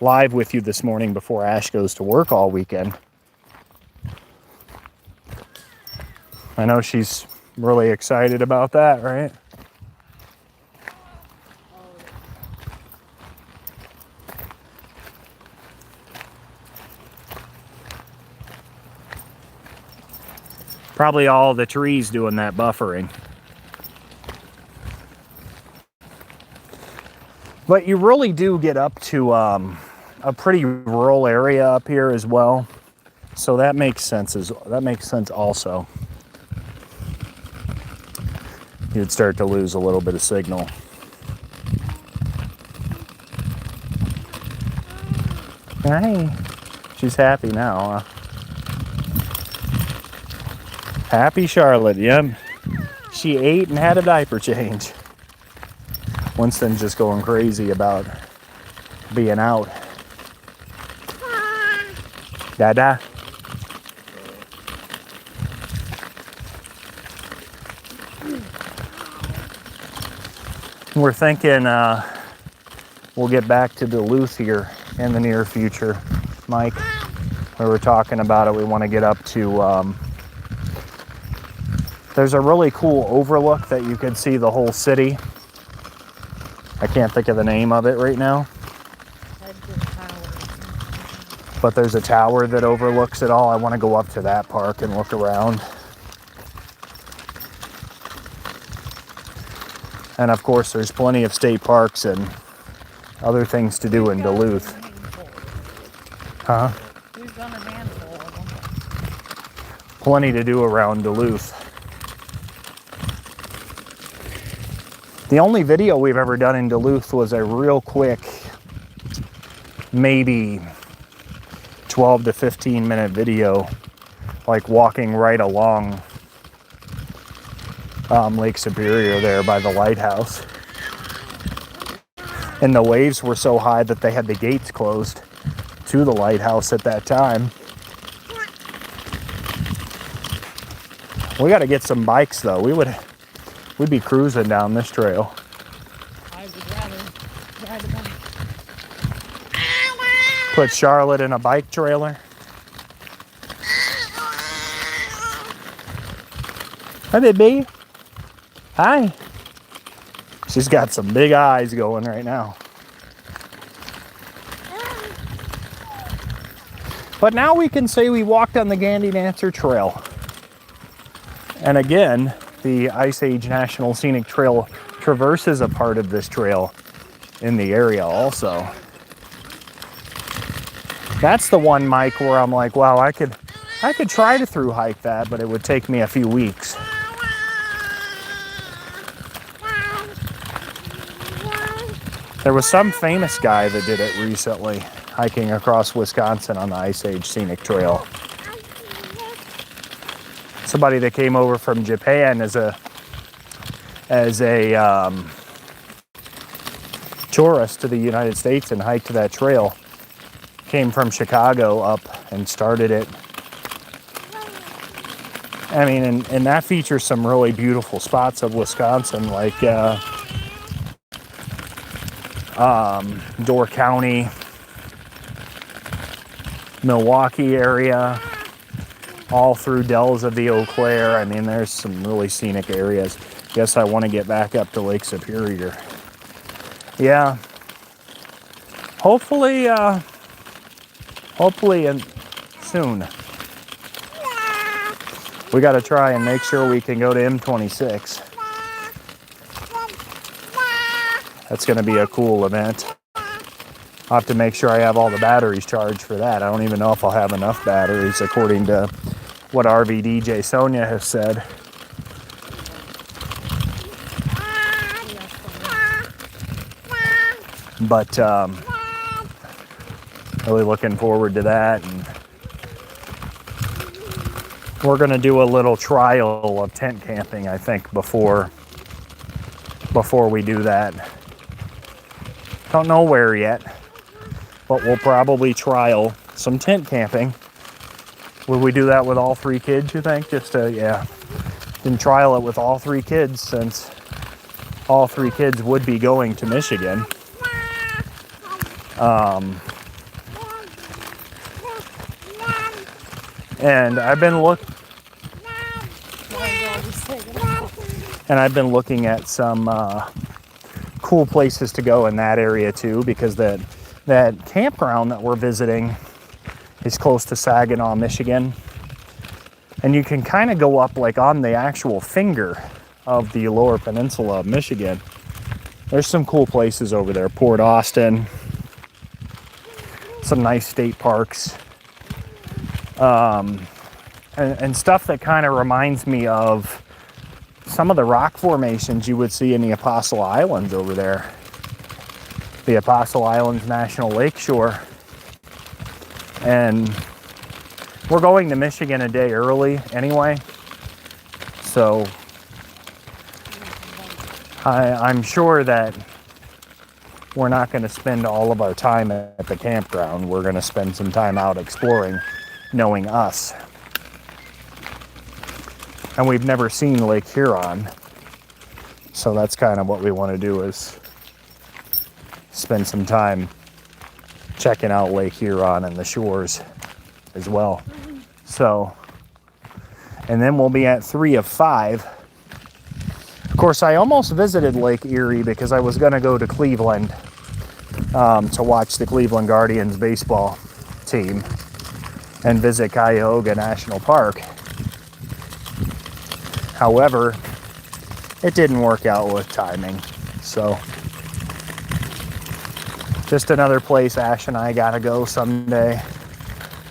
live with you this morning before Ash goes to work all weekend. I know she's really excited about that, right? Probably all the trees doing that buffering. But you really do get up to a pretty rural area up here as well. So that makes sense also. You'd start to lose a little bit of signal. Hi. She's happy now, huh? Happy Charlotte, yep. She ate and had a diaper change. Winston's just going crazy about being out. Dada. We're thinking we'll get back to Duluth here in the near future. Mike, we were talking about it. We want to get up to... there's a really cool overlook that you can see the whole city. I can't think of the name of it right now. But there's a tower that overlooks it all. I want to go up to that park and look around. And of course, there's plenty of state parks and other things to do in Duluth. Huh? We've done a handful of them. Plenty to do around Duluth. The only video we've ever done in Duluth was a real quick, maybe 12 to 15 minute video, like walking right along Lake Superior there by the lighthouse. And the waves were so high that they had the gates closed to the lighthouse at that time. We got to get some bikes though. We'd be cruising down this trail. I would rather ride a bike. Put Charlotte in a bike trailer. Hi, baby. Hi. She's got some big eyes going right now. But now we can say we walked on the Gandy Dancer Trail. And again, the Ice Age National Scenic Trail traverses a part of this trail in the area also. That's the one, Mike, where I'm like, wow, I could try to through hike that, but it would take me a few weeks. There was some famous guy that did it recently, hiking across Wisconsin on the Ice Age Scenic Trail. Somebody that came over from Japan as a tourist to the United States and hiked that trail. Came from Chicago up and started it. I mean, and that features some really beautiful spots of Wisconsin, like Door County, Milwaukee area, all through Dells of the Eau Claire. I mean, there's some really scenic areas. Guess I want to get back up to Lake Superior. Yeah. Hopefully and soon. We got to try and make sure we can go to M26. That's going to be a cool event. I'll have to make sure I have all the batteries charged for that. I don't even know if I'll have enough batteries according to what RVDJ Sonia has said. But really looking forward to that. And we're going to do a little trial of tent camping, I think, before we do that. Don't know where yet, but we'll probably trial some tent camping. Will we do that with all 3 kids, you think? Just to, yeah. Can trial it with all 3 kids, since all 3 kids would be going to Michigan. And I've been looking at some cool places to go in that area too, because that campground that we're visiting is close to Saginaw, Michigan. And you can kind of go up like on the actual finger of the lower peninsula of Michigan. There's some cool places over there. Port Austin, some nice state parks, and stuff that kind of reminds me of some of the rock formations you would see in the Apostle Islands over there. The Apostle Islands National Lakeshore. And we're going to Michigan a day early anyway. So I'm sure that we're not going to spend all of our time at the campground. We're going to spend some time out exploring, knowing us. And we've never seen Lake Huron. So that's kind of what we want to do, is spend some time checking out Lake Huron and the shores as well. So, and then we'll be at 3 of 5. Of course, I almost visited Lake Erie because I was going to go to Cleveland to watch the Cleveland Guardians baseball team and visit Cuyahoga National Park. However, it didn't work out with timing. So, just another place Ash and I gotta go someday.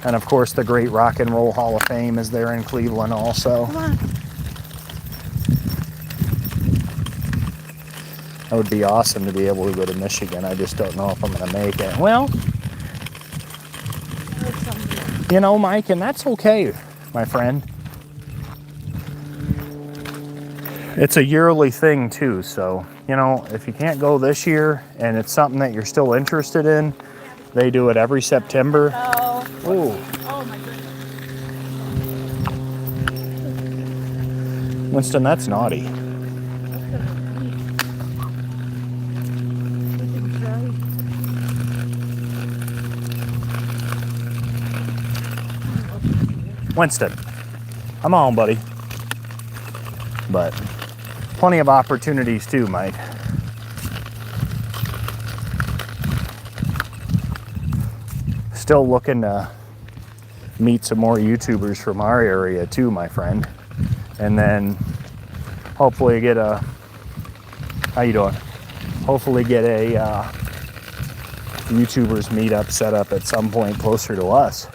And of course, the Great Rock and Roll Hall of Fame is there in Cleveland also. Come on. That would be awesome to be able to go to Michigan. I just don't know if I'm gonna make it. Well, you know, Mike, and that's okay, my friend. It's a yearly thing too, so, you know, if you can't go this year and it's something that you're still interested in, they do it every September. Oh. Ooh. Oh my goodness. Winston, that's naughty. Winston, come on, buddy. But plenty of opportunities too, Mike. Still looking to meet some more YouTubers from our area too, my friend. And then hopefully get a, how you doing? Hopefully get a YouTubers meetup set up at some point closer to us.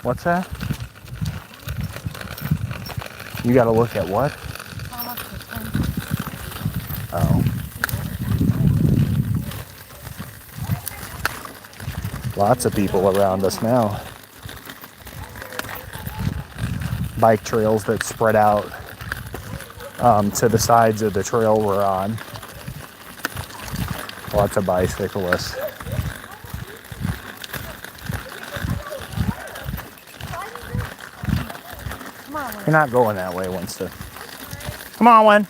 What's that? You gotta look at what? Oh. Lots of people around us now. Bike trails that spread out to the sides of the trail we're on. Lots of bicyclists. You're not going that way, Winston. Come on, Wen.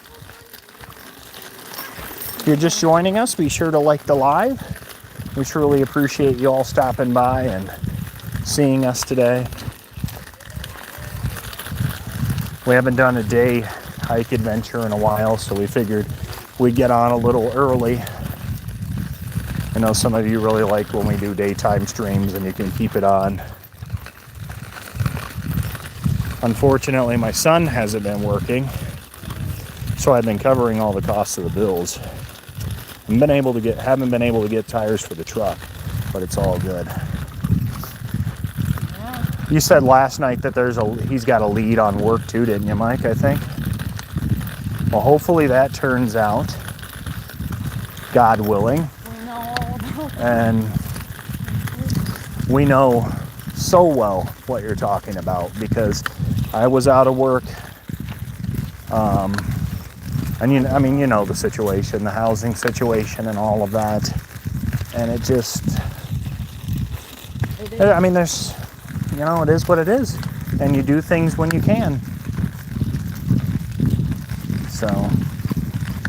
If you're just joining us, be sure to like the live. We truly appreciate you all stopping by and seeing us today. We haven't done a day hike adventure in a while, so we figured we'd get on a little early. I know some of you really like when we do daytime streams and you can keep it on. Unfortunately, my son hasn't been working, so I've been covering all the costs of the bills. Haven't been able to get tires for the truck, but it's all good. Yeah. You said last night that he's got a lead on work too, didn't you, Mike? I think. Well, hopefully that turns out, God willing. And we know so well what you're talking about because I was out of work. And you know the situation, the housing situation and all of that. And it just, there's, it is what it is. And you do things when you can. So,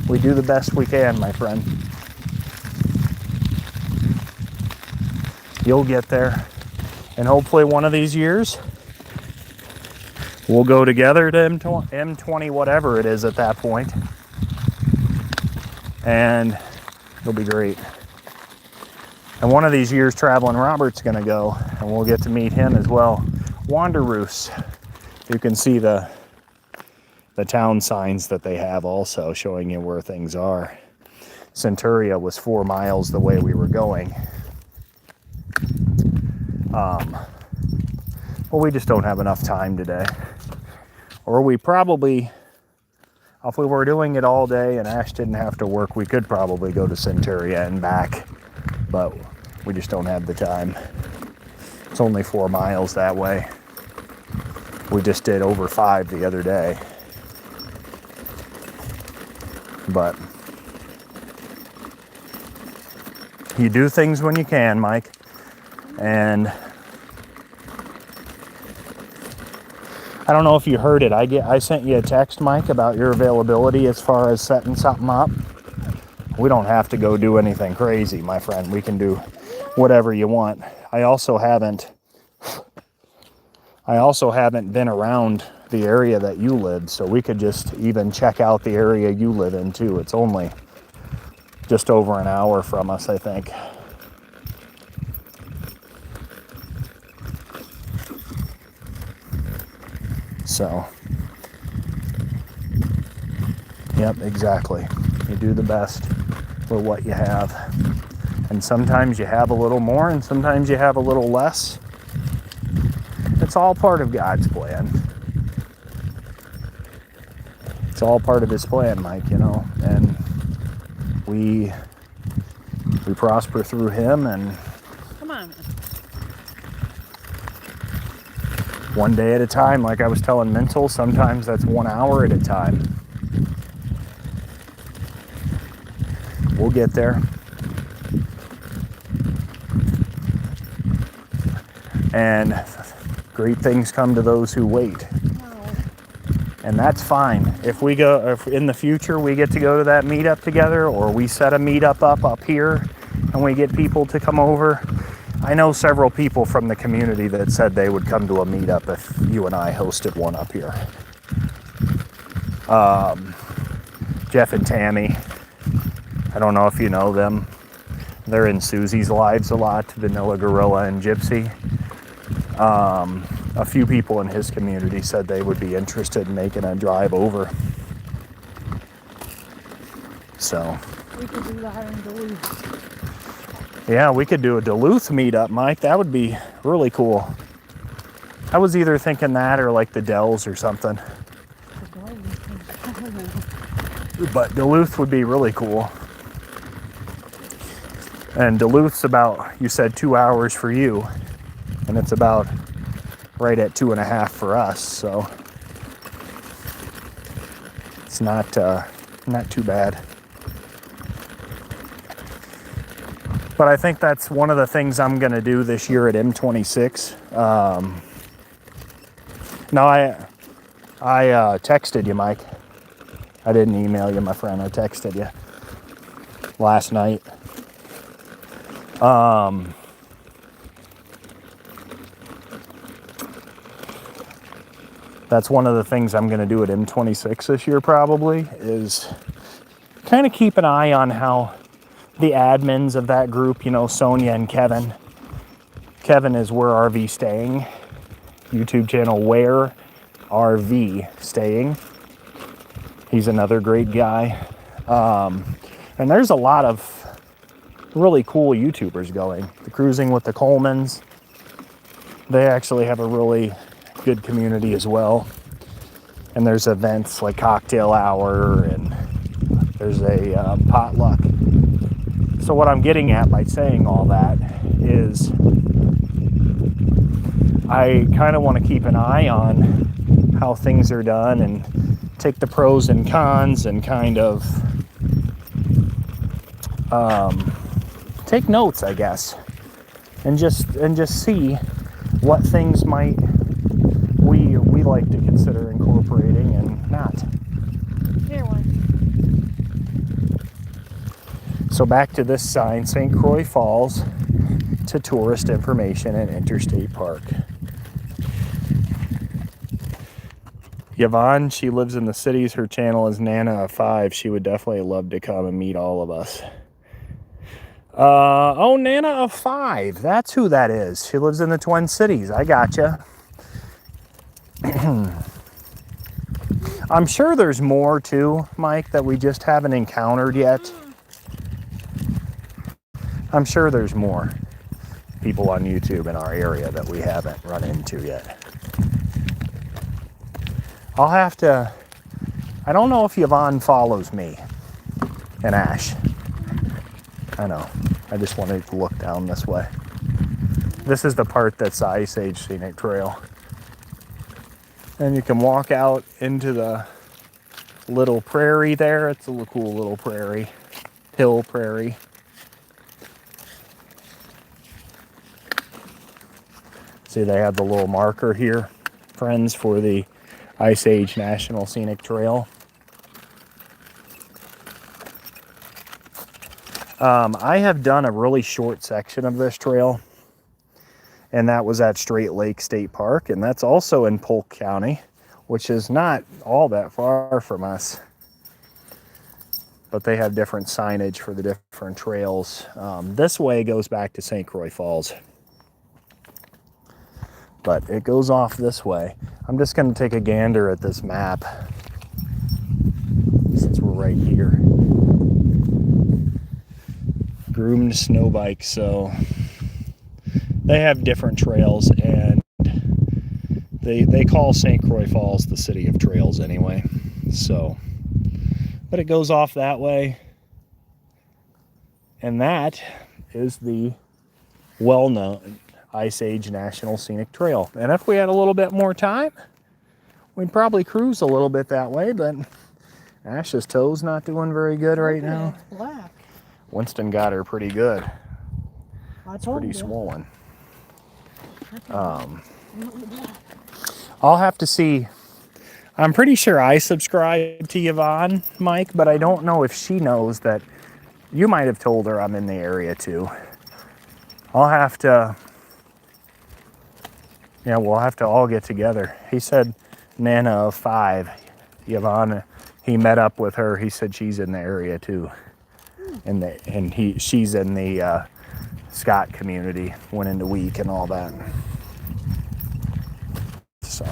we do the best we can, my friend. You'll get there. And hopefully one of these years, we'll go together to M20, whatever it is at that point. And it'll be great. And one of these years, Traveling Robert's going to go, and we'll get to meet him as well. Wanderoos. You can see the town signs that they have also showing you where things are. Centuria was 4 miles the way we were going. Well, we just don't have enough time today. Or we probably, if we were doing it all day and Ash didn't have to work, we could probably go to Centuria and back. But we just don't have the time. It's only 4 miles that way. We just did over 5 the other day. But you do things when you can, Mike. And I don't know if you heard it. I sent you a text, Mike, about your availability as far as setting something up. We don't have to go do anything crazy, my friend. We can do whatever you want. I also haven't been around the area that you live, so we could just even check out the area you live in too. It's only just over an hour from us, I think. So, yep, exactly. You do the best with what you have. And sometimes you have a little more and sometimes you have a little less. It's all part of God's plan. It's all part of his plan, Mike, and we prosper through him, and come on. One day at a time, like I was telling Mental, sometimes that's 1 hour at a time. We'll get there. And great things come to those who wait. And that's fine. If in the future we get to go to that meetup together, or we set a meetup up here and we get people to come over. I know several people from the community that said they would come to a meetup if you and I hosted one up here. Jeff and Tammy. I don't know if you know them. They're in Susie's lives a lot, Vanilla Gorilla and Gypsy. A few people in his community said they would be interested in making a drive over. So. We could do that in Duluth. Yeah, we could do a Duluth meetup, Mike. That would be really cool. I was either thinking that or like the Dells or something. But Duluth would be really cool. And Duluth's about, you said 2 hours for you. And it's about right at 2.5 for us. So it's not too bad. But I think that's one of the things I'm going to do this year at M26. No, I texted you, Mike. I didn't email you, my friend. I texted you last night. That's one of the things I'm going to do at M26 this year probably, is kind of keep an eye on how the admins of that group, you know, Sonia and Kevin. Kevin is Where RV Staying, YouTube channel Where RV Staying. He's another great guy. And there's a lot of really cool YouTubers going. The Cruising with the Colemans. They actually have a really good community as well. And there's events like Cocktail Hour, and there's a potluck. So what I'm getting at by saying all that is I kind of want to keep an eye on how things are done and take the pros and cons and kind of take notes, I guess, and just see what things might we like to consider incorporating and not. Here one. So back to this sign, St. Croix Falls to tourist information and interstate park. Yvonne, she lives in the cities. Her channel is Nana of 5. She would definitely love to come and meet all of us. Oh, Nana of 5. That's who that is. She lives in the Twin Cities. I gotcha. I'm sure there's more too, Mike, that we just haven't encountered yet. I'm sure there's more people on YouTube in our area that we haven't run into yet. I'll have to, I don't know if Yvonne follows me and Ash. I know. I just wanted to look down this way. This is the part that's the Ice Age Scenic Trail. And you can walk out into the little prairie there. It's a cool little prairie, hill prairie. See, they have the little marker here, friends, for the Ice Age National Scenic Trail. I have done a really short section of this trail, and that was at Straight Lake State Park, and that's also in Polk County, which is not all that far from us. But they have different signage for the different trails. This way goes back to St. Croix Falls. But it goes off this way. I'm just going to take a gander at this map, since we're right here. Groomed snow bike, so they have different trails, and they call St. Croix Falls the city of trails anyway. So, but it goes off that way, and that is the well-known Ice Age National Scenic Trail. And if we had a little bit more time, we'd probably cruise a little bit that way, but Ash's toe's not doing very good right now. It's black. Winston got her pretty good. It's pretty swollen. I'll have to see. I'm pretty sure I subscribe to Yvonne, Mike, but I don't know if she knows that. You might have told her I'm in the area too. I'll have to, yeah, we'll have to all get together. He said Nana of 5. Yvonne he met up with her. He said she's in the area too. She's in the Scott community, went into week and all that. So,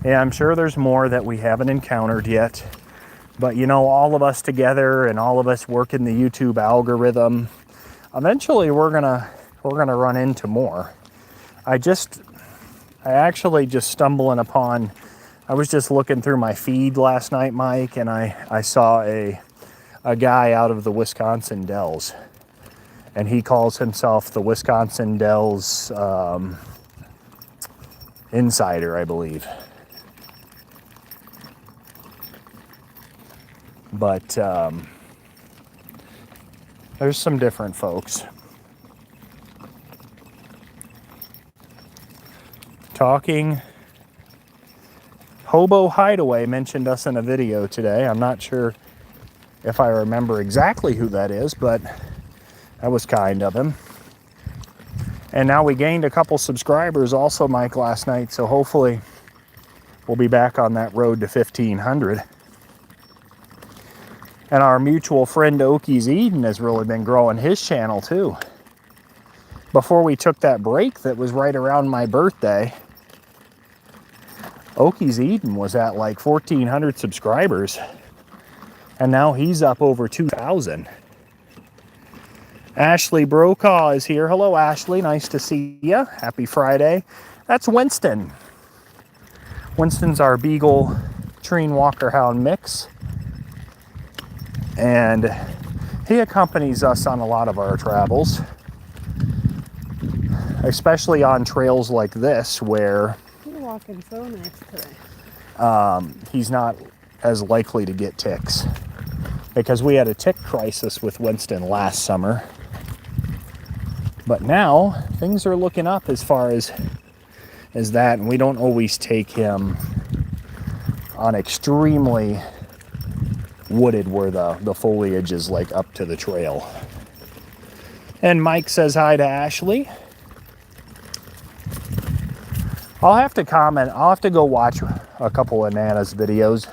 yeah, I'm sure there's more that we haven't encountered yet. But you know, all of us together and all of us working the YouTube algorithm, eventually we're gonna run into more. I actually just stumbling upon, I was just looking through my feed last night, Mike, and I saw a guy out of the Wisconsin Dells, and he calls himself the Wisconsin Dells Insider, I believe. But there's some different folks. Talking Hobo Hideaway mentioned us in a video today. I'm not sure if I remember exactly who that is, but that was kind of him. And now we gained a couple subscribers also, Mike, last night, so hopefully we'll be back on that road to 1,500. And our mutual friend Okies Eden has really been growing his channel too. Before we took that break that was right around my birthday, Okies Eden was at like 1,400 subscribers. And now he's up over 2,000. Ashley Brokaw is here. Hello, Ashley. Nice to see you. Happy Friday. That's Winston. Winston's our Beagle Treen Walker Hound mix. And he accompanies us on a lot of our travels, especially on trails like this where you're walking so nice today. He's not as likely to get ticks, because we had a tick crisis with Winston last summer. But now things are looking up as far as that, and we don't always take him on extremely wooded where the foliage is like up to the trail. And Mike says hi to Ashley. I'll have to comment. I'll have to go watch a couple of Nana's videos,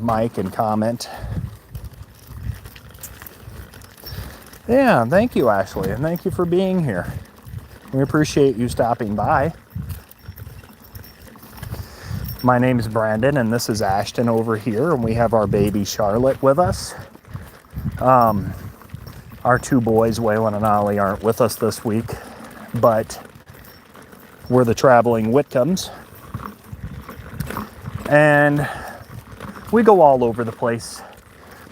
Mike, and comment. Yeah, thank you, Ashley, and thank you for being here. We appreciate you stopping by. My name is Brandon, and this is Ashton over here, and we have our baby Charlotte with us. Our two boys, Waylon and Ollie, aren't with us this week, but we're the traveling Whitcombs. And we go all over the place,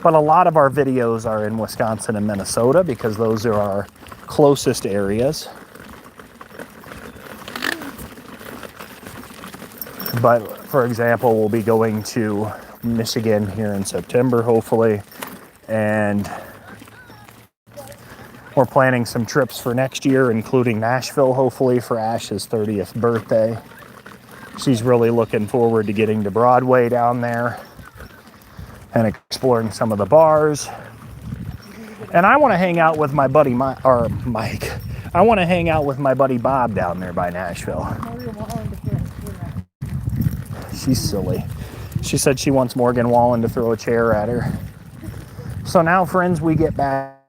but a lot of our videos are in Wisconsin and Minnesota because those are our closest areas. But for example, we'll be going to Michigan here in September, hopefully, and we're planning some trips for next year, including Nashville, hopefully, for Ash's 30th birthday. She's really looking forward to getting to Broadway down there and exploring some of the bars. And I want to hang out with my buddy Mike. I want to hang out with my buddy Bob down there by Nashville. She's silly. She said she wants Morgan Wallen to throw a chair at her. So now, friends, we get back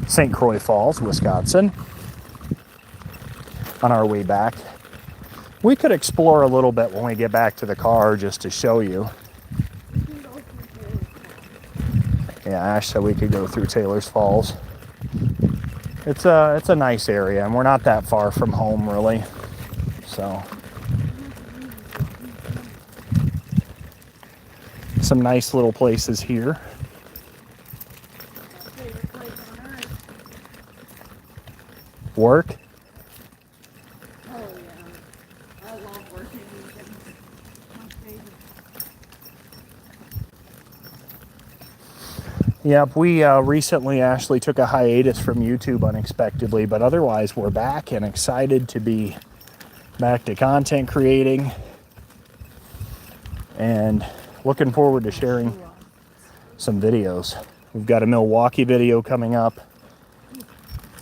St. Croix Falls, Wisconsin, on our way back. We could explore a little bit when we get back to the car just to show you. Yeah, Ash said we could go through Taylor's Falls. It's a nice area, and we're not that far from home, really. So, some nice little places here. Work? Oh yeah, I love working weekends. My favorite. Yep, we recently actually took a hiatus from YouTube unexpectedly, but otherwise we're back and excited to be back to content creating and looking forward to sharing some videos. We've got a Milwaukee video coming up.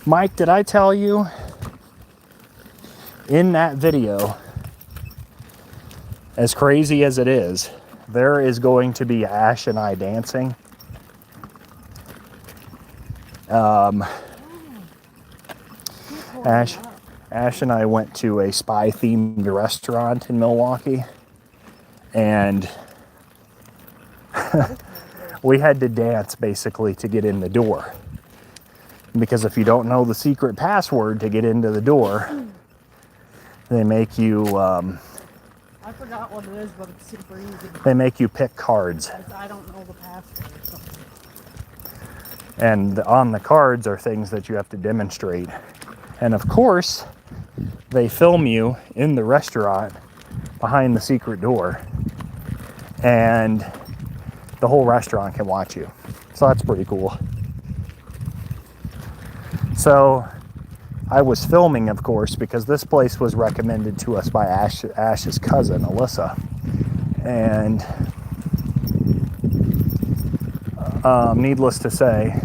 Mike, did I tell you in that video as crazy as it is, there is going to be Ash and I dancing. Ash and I went to a spy-themed restaurant in Milwaukee, and we had to dance basically to get in the door. Because if you don't know the secret password to get into the door, they make you I forgot what it is, but it's super easy. they make you pick cards. I don't know the password or something. And on the cards are things that you have to demonstrate. And of course, they film you in the restaurant behind the secret door, and the whole restaurant can watch you. So that's pretty cool. So I was filming, of course, because this place was recommended to us by Ash's cousin, Alyssa. And needless to say,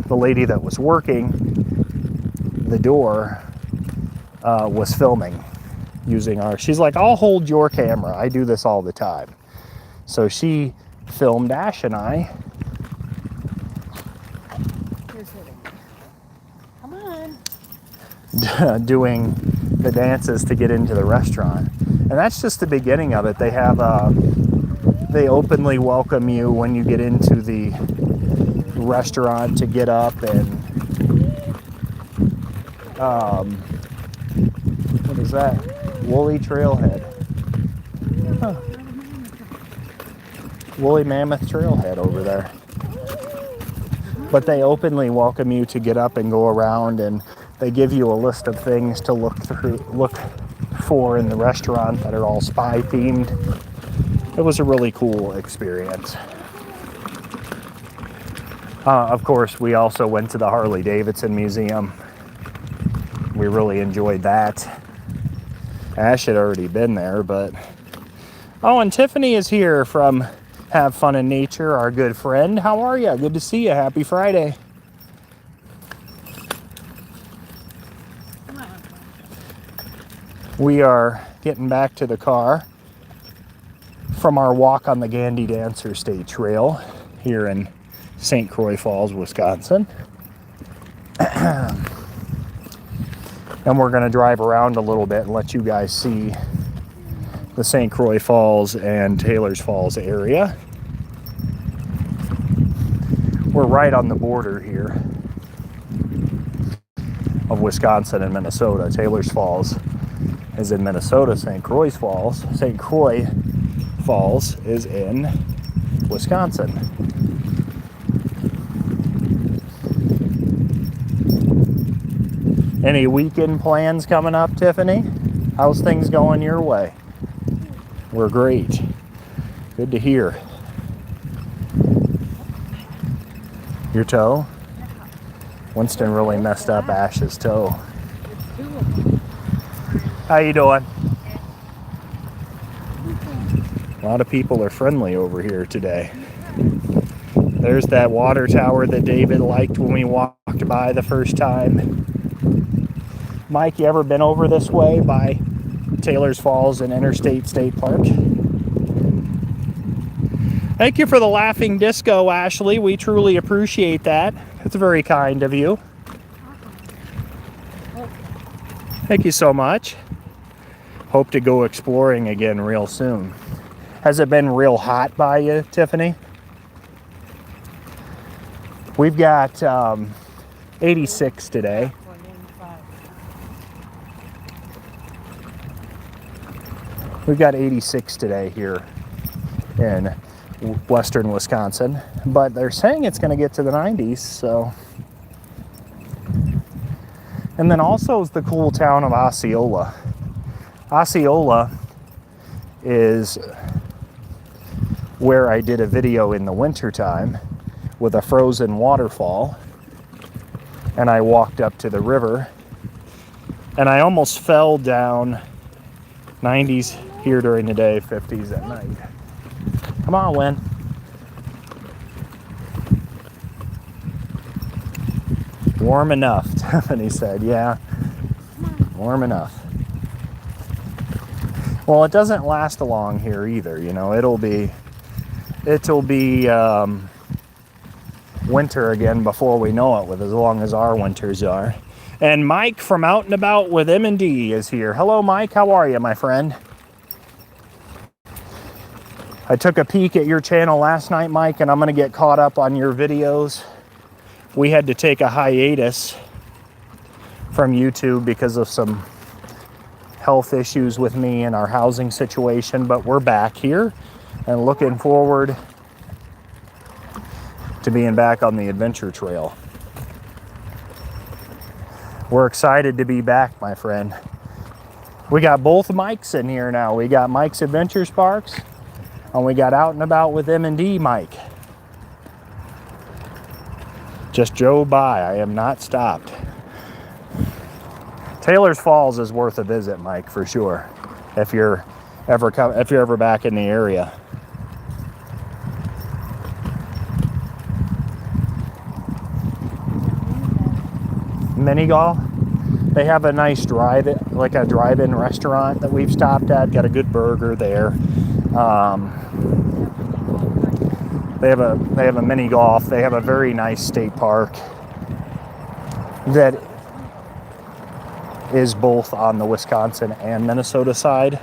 the lady that was working the door was filming using she's like, I'll hold your camera. I do this all the time. So she filmed Ash and I. Come on. Doing the dances to get into the restaurant. And that's just the beginning of it. They have they openly welcome you when you get into the restaurant to get up and what is that? Woolly Trailhead. Huh. Woolly Mammoth Trailhead over there. But they openly welcome you to get up and go around, and they give you a list of things to look for in the restaurant that are all spy themed. It was a really cool experience. Of course, we also went to the Harley Davidson Museum. We really enjoyed that. Ash had already been there, but... Oh, and Tiffany is here from Have Fun in Nature, our good friend. How are you? Good to see you. Happy Friday. We are getting back to the car from our walk on the Gandy Dancer State Trail here in St. Croix Falls, Wisconsin. And we're going to drive around a little bit and let you guys see the St. Croix Falls and Taylor's Falls area. We're right on the border here of Wisconsin and Minnesota. Taylor's Falls is in Minnesota. St. Croix Falls is in Wisconsin. Any weekend plans coming up, Tiffany? How's things going your way? We're great. Good to hear. Your toe? Winston really messed up Ash's toe. How you doing? A lot of people are friendly over here today. There's that water tower that David liked when we walked by the first time. Mike, you ever been over this way by Taylor's Falls and Interstate State Park? Thank you for the laughing disco, Ashley. We truly appreciate that. It's very kind of you. Thank you so much. Hope to go exploring again real soon. Has it been real hot by you, Tiffany? We've got 86 today. We've got 86 today here in western Wisconsin, but they're saying it's going to get to the 90s, so. And then also is the cool town of Osceola. Osceola is where I did a video in the wintertime with a frozen waterfall, and I walked up to the river, and I almost fell down. 90s here during the day, 50s at night. Come on, Lynn. Warm enough, Tiffany said. Yeah, warm enough. Well, it doesn't last long here either. You know, it'll be winter again before we know it, with as long as our winters are. And Mike from Out and About with M&D is here. Hello, Mike. How are you, my friend? I took a peek at your channel last night, Mike, and I'm going to get caught up on your videos. We had to take a hiatus from YouTube because of some health issues with me and our housing situation, but we're back here and looking forward to being back on the adventure trail. We're excited to be back, my friend. We got both Mikes in here now. We got Mike's Adventure Sparks, and we got Out and About with M&D Mike. Just drove by. I am not stopped. Taylor's Falls is worth a visit, Mike, for sure. If you're ever back in the area. Mini golf. They have a nice drive-in restaurant that we've stopped at. Got a good burger there. They have a mini golf. They have a very nice state park that is both on the Wisconsin and Minnesota side,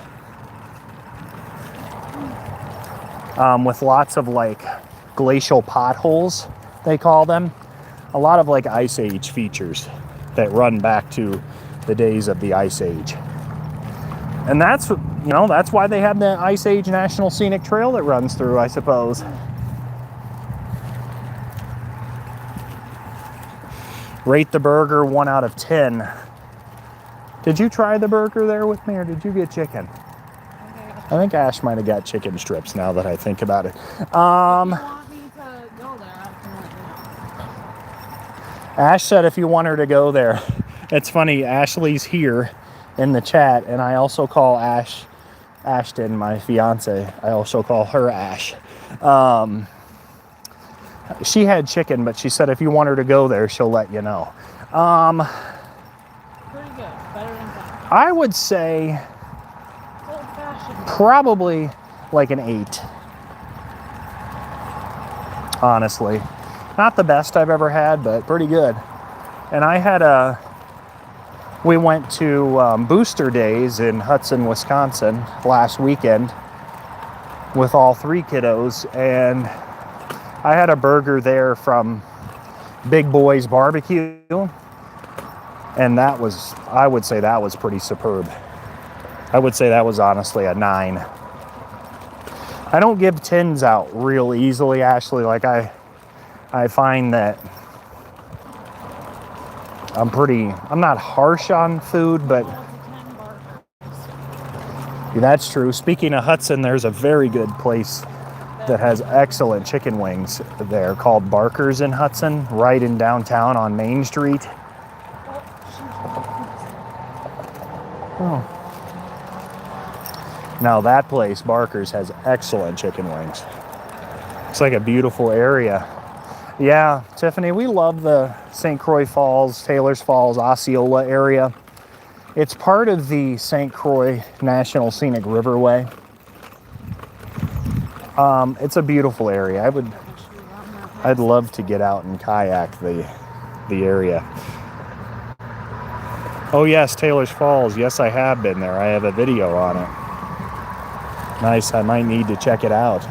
with lots of like glacial potholes, they call them. A lot of like Ice Age features that run back to the days of the Ice Age. And that's why they have the Ice Age National Scenic Trail that runs through, I suppose. Rate the burger 1 out of 10. Did you try the burger there with me, or did you get chicken? I think Ash might have got chicken strips, now that I think about it. If you want me to go there, I can let you know. Ash said if you want her to go there. It's funny, Ashley's here in the chat, and I also call Ashton, my fiance, I also call her Ash. She had chicken, but she said if you want her to go there, she'll let you know. Pretty good. Better than that. I would say Old-fashioned. probably like an 8. Honestly. Not the best I've ever had, but pretty good. And we went to Booster Days in Hudson, Wisconsin last weekend with all 3 kiddos, and I had a burger there from Big Boy's Barbecue, and I would say that was pretty superb. I would say that was honestly a 9. I don't give 10s out real easily, Ashley. Like I find that I'm not harsh on food, but that's true. Speaking of Hudson, there's a very good place that has excellent chicken wings there called Barker's in Hudson, right in downtown on Main Street. Oh. Now that place, Barker's, has excellent chicken wings. It's like a beautiful area. Yeah, Tiffany, we love the St. Croix Falls, Taylor's Falls, Osceola area. It's part of the St. Croix National Scenic Riverway. It's a beautiful area. I'd love to get out and kayak the area. Oh yes, Taylor's Falls. Yes, I have been there. I have a video on it. Nice. I might need to check it out.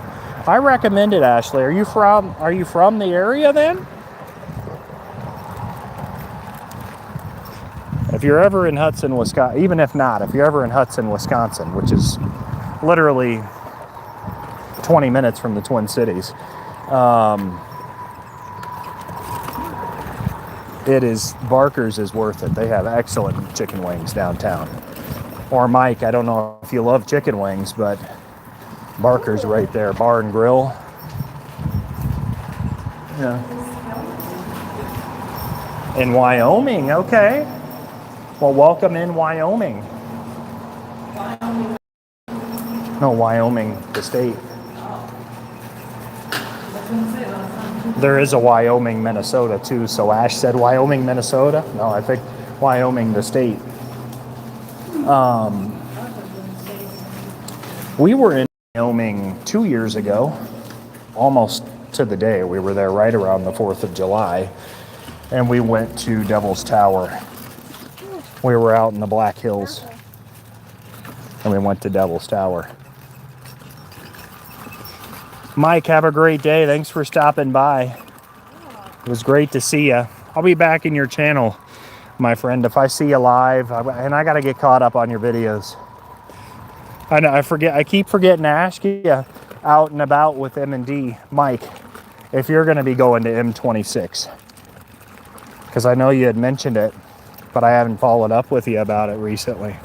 I recommend it, Ashley. Are you from the area then? If you're ever in Hudson, Wisconsin, even if not, if you're ever in Hudson, Wisconsin, which is literally 20 minutes from the Twin Cities, Barker's is worth it. They have excellent chicken wings downtown. Or Mike, I don't know if you love chicken wings, but Barker's right there, Bar and Grill. Yeah. In Wyoming, okay. Well, welcome in Wyoming. No, Wyoming, the state. There is a Wyoming, Minnesota too, so Ash said Wyoming, Minnesota. No, I think Wyoming, the state. We were in Wyoming 2 years ago, almost to the day. We were there right around the 4th of July, and we went to Devil's Tower. We were out in the Black Hills, and we went to Devil's Tower. Mike, have a great day. Thanks for stopping by. It was great to see you. I'll be back in your channel, my friend, if I see you live, and I got to get caught up on your videos. I know, I keep forgetting to ask you out and about with M&D, Mike, if you're going to be going to M26. Because I know you had mentioned it, but I haven't followed up with you about it recently.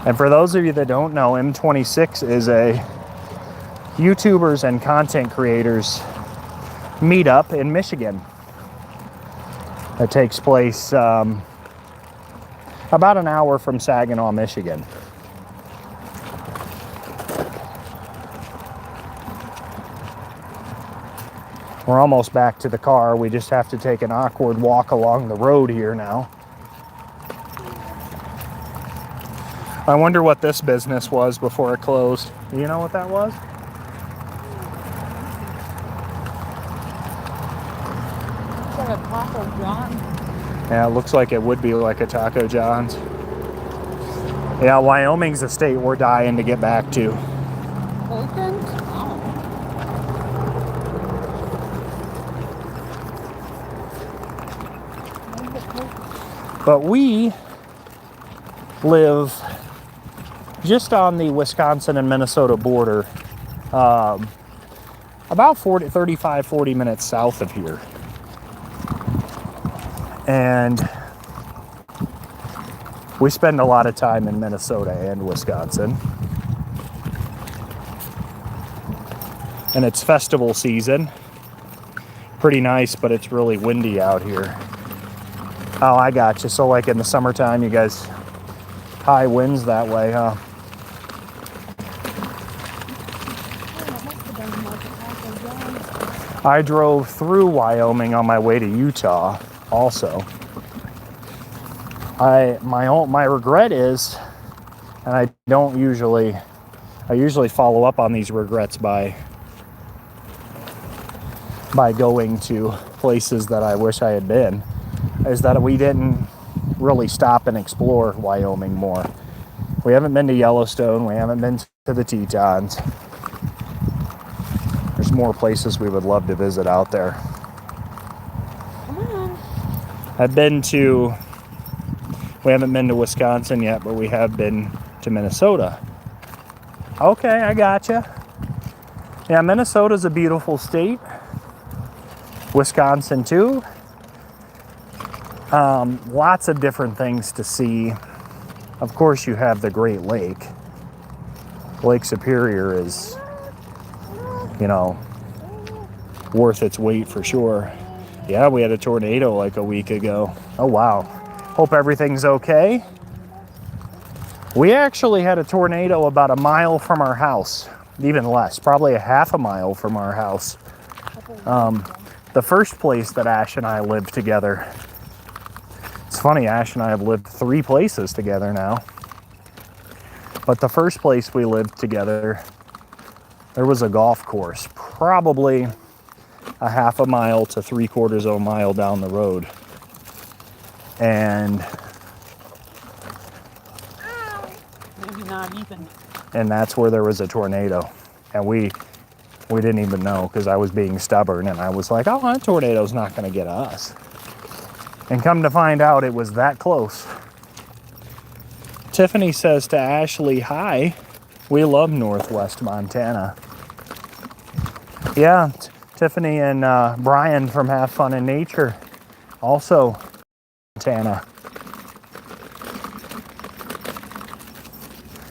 And for those of you that don't know, M26 is a YouTubers and content creators meetup in Michigan. That takes place about an hour from Saginaw, Michigan. We're almost back to the car. We just have to take an awkward walk along the road here now. I wonder what this business was before it closed. You know what that was? It's like a Taco John's. Yeah, it looks like it would be like a Taco John's. Yeah, Wyoming's a state we're dying to get back to. Bacon? Oh. But we live just on the Wisconsin and Minnesota border, about 40 minutes south of here. And we spend a lot of time in Minnesota and Wisconsin. And it's festival season. Pretty nice, but it's really windy out here. Oh, I got you. So like in the summertime, you guys, high winds that way, huh? I drove through Wyoming on my way to Utah also. My regret is, and I usually follow up on these regrets by going to places that I wish I had been, is that we didn't really stop and explore Wyoming more. We haven't been to Yellowstone. We haven't been to the Tetons. There's more places we would love to visit out there. Come on. We haven't been to Wisconsin yet, but we have been to Minnesota. Okay, I gotcha. Yeah, Minnesota's a beautiful state. Wisconsin too. Lots of different things to see. Of course, you have the Great Lake. Lake Superior is, worth its weight for sure. Yeah, we had a tornado like a week ago. Oh, wow. Hope everything's okay. We actually had a tornado about a mile from our house. Even less, probably a half a mile from our house. The first place that Ash and I lived together. It's funny, Ash and I have lived 3 places together now. But the first place we lived together, there was a golf course, probably a half a mile to 3/4 of a mile down the road. And Maybe not even. And that's where there was a tornado. And we didn't even know, because I was being stubborn and I was like, oh, that tornado's not going to get us. And come to find out, it was that close. Tiffany says to Ashley, hi, we love Northwest Montana. Yeah, Tiffany and Brian from Have Fun in Nature, also Montana.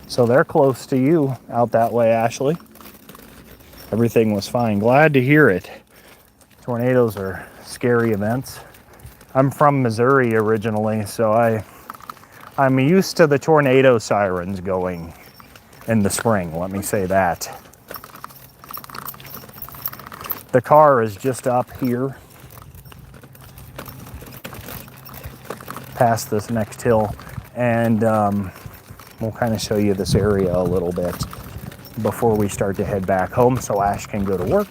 So they're close to you out that way, Ashley. Everything was fine. Glad to hear it. Tornadoes are scary events. I'm from Missouri originally, so I'm used to the tornado sirens going in the spring, let me say that. The car is just up here, past this next hill, and we'll kind of show you this area a little bit before we start to head back home so Ash can go to work.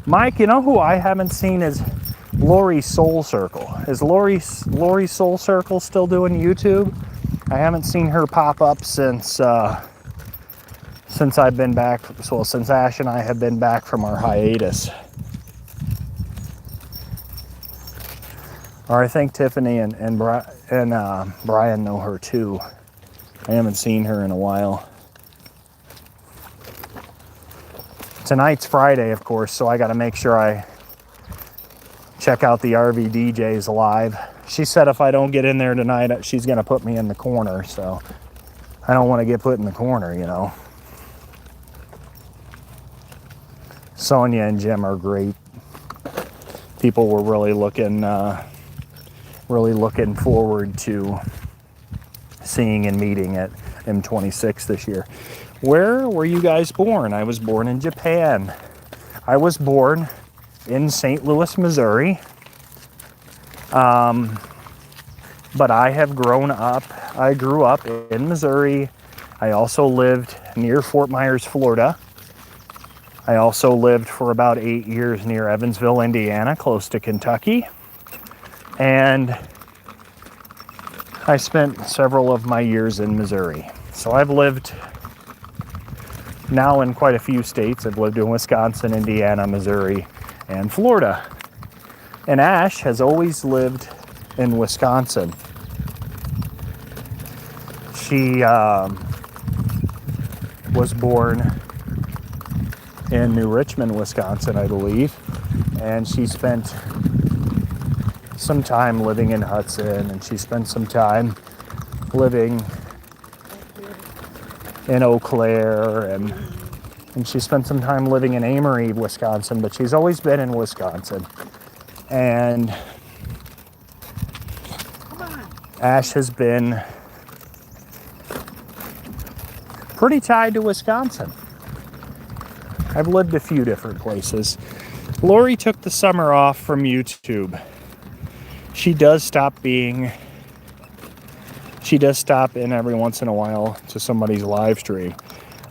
Mike, you know who I haven't seen is Lori Soul Circle. Is Lori Soul Circle still doing YouTube? I haven't seen her pop up since I've been back. Well, since Ash and I have been back from our hiatus. Or I think Tiffany and Brian know her too. I haven't seen her in a while. Tonight's Friday, of course, so I got to make sure I check out the RV DJs live. She said if I don't get in there tonight, she's going to put me in the corner, so I don't want to get put in the corner, you know. Sonia and Jim are great. People were really looking forward to seeing and meeting at M26 this year. Where were you guys born? I was born in Japan. I was born in St. Louis, Missouri. But I have grown up. I grew up in Missouri. I also lived near Fort Myers, Florida. I also lived for about 8 years near Evansville, Indiana, close to Kentucky. And I spent several of my years in Missouri. So I've lived now in quite a few states. I've lived in Wisconsin, Indiana, Missouri, and Florida. And Ash has always lived in Wisconsin. She was born in New Richmond, Wisconsin, I believe. And she spent some time living in Hudson, and she spent some time living in Eau Claire, and she spent some time living in Amory, Wisconsin, but she's always been in Wisconsin. And Ash has been pretty tied to Wisconsin. I've lived a few different places. Lori took the summer off from YouTube. She does stop in every once in a while to somebody's live stream.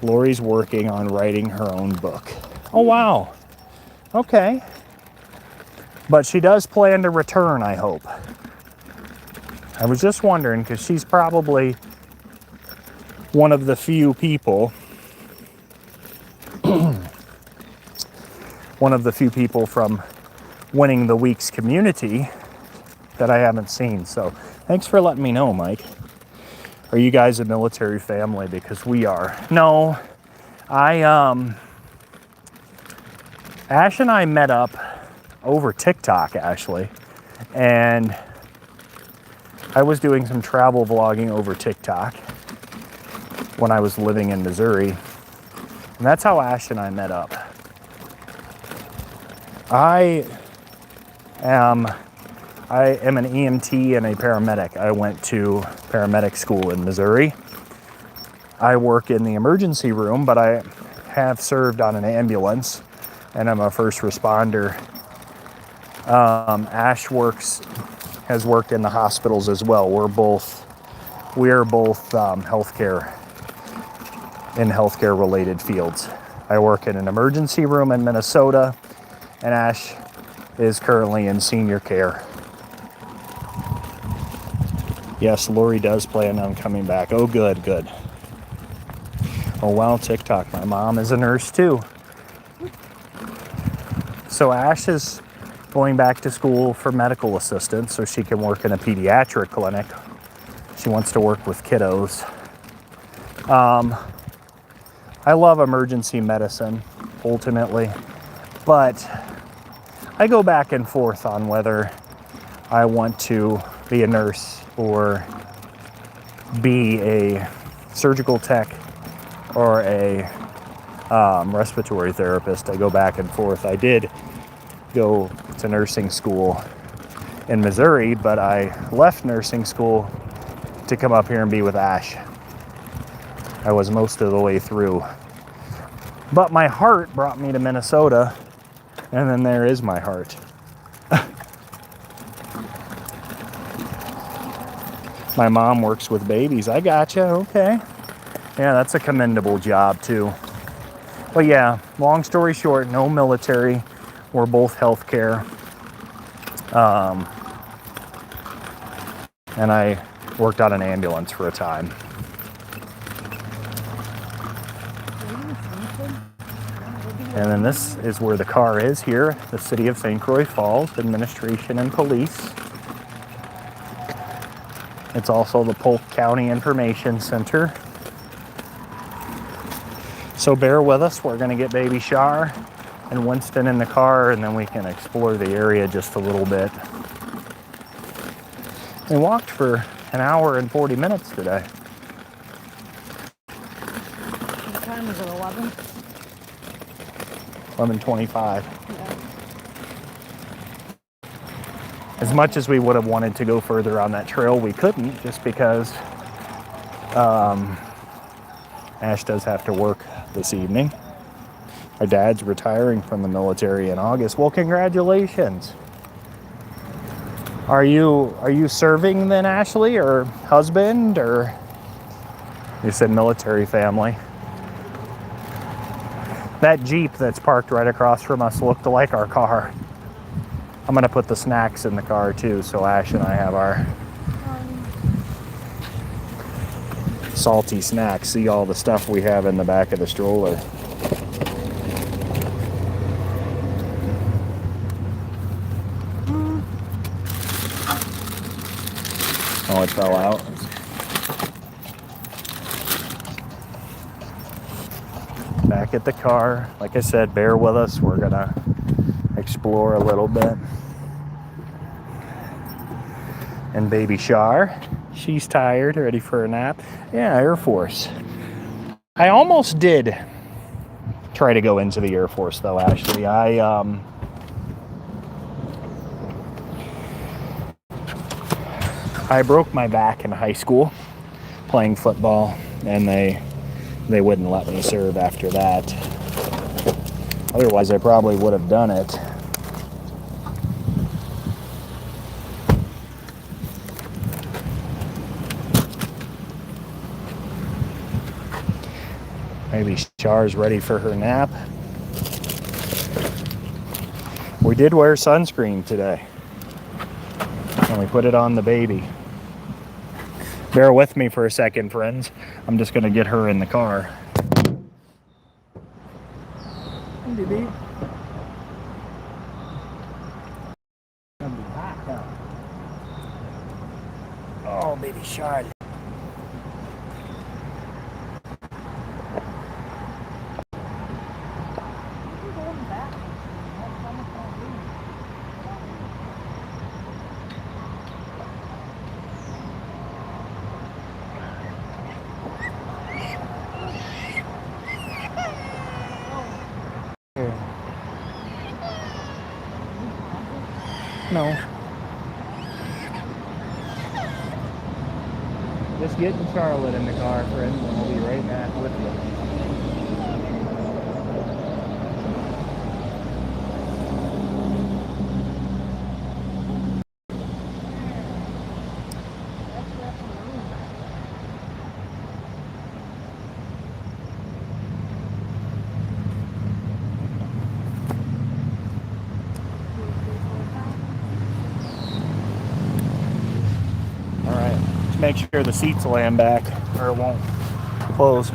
Lori's working on writing her own book. Oh, wow. Okay. But she does plan to return, I hope. I was just wondering, because she's probably one of the few people from Winning the Week's community that I haven't seen. So thanks for letting me know, Mike. Are you guys a military family? Because we are. No, Ash and I met up over TikTok, actually. And I was doing some travel vlogging over TikTok when I was living in Missouri. And that's how Ash and I met up. I am an EMT and a paramedic. I went to paramedic school in Missouri. I work in the emergency room, but I have served on an ambulance, and I'm a first responder. Ash has worked in the hospitals as well. We are both healthcare related fields. I work in an emergency room in Minnesota, and Ash is currently in senior care. Yes, Lori does plan on coming back. Oh, good. Oh, wow, TikTok. My mom is a nurse too. So Ash is going back to school for medical assistant so she can work in a pediatric clinic. She wants to work with kiddos. I love emergency medicine, ultimately, but I go back and forth on whether I want to be a nurse or be a surgical tech or a respiratory therapist. I go back and forth. I did go to nursing school in Missouri, but I left nursing school to come up here and be with Ash. I was most of the way through. But my heart brought me to Minnesota, and then there is my heart. My mom works with babies. I gotcha. Okay. Yeah, that's a commendable job too. But yeah, long story short, no military. We're both healthcare. And I worked on an ambulance for a time. And then this is where the car is here, the city of St. Croix Falls, Administration and Police. It's also the Polk County Information Center. So bear with us. We're going to get baby Shar and Winston in the car, and then we can explore the area just a little bit. We walked for an hour and 40 minutes today. What time is it, 11? 11:25. As much as we would have wanted to go further on that trail, we couldn't, just because Ash does have to work this evening. Our dad's retiring from the military in August. Well, congratulations. Are you serving then, Ashley, or husband, or you said military family? That Jeep that's parked right across from us looked like our car. I'm gonna put the snacks in the car too, so Ash and I have our salty snacks. See all the stuff we have in the back of the stroller. Oh, it fell out. Back at the car. Like I said, bear with us. We're gonna explore a little bit. And baby Shar, she's tired, ready for a nap. Yeah, Air Force. I almost did try to go into the Air Force though, Ashley. I broke my back in high school playing football, and they wouldn't let me serve after that. Otherwise, I probably would have done it. Maybe Char's ready for her nap. We did wear sunscreen today, and we put it on the baby. Bear with me for a second, friends. I'm just going to get her in the car. Hey, baby. Oh, baby Shar. No. Just getting Charlotte in the car, friends, and we'll be right back with you. Make sure the seats land back or it won't close.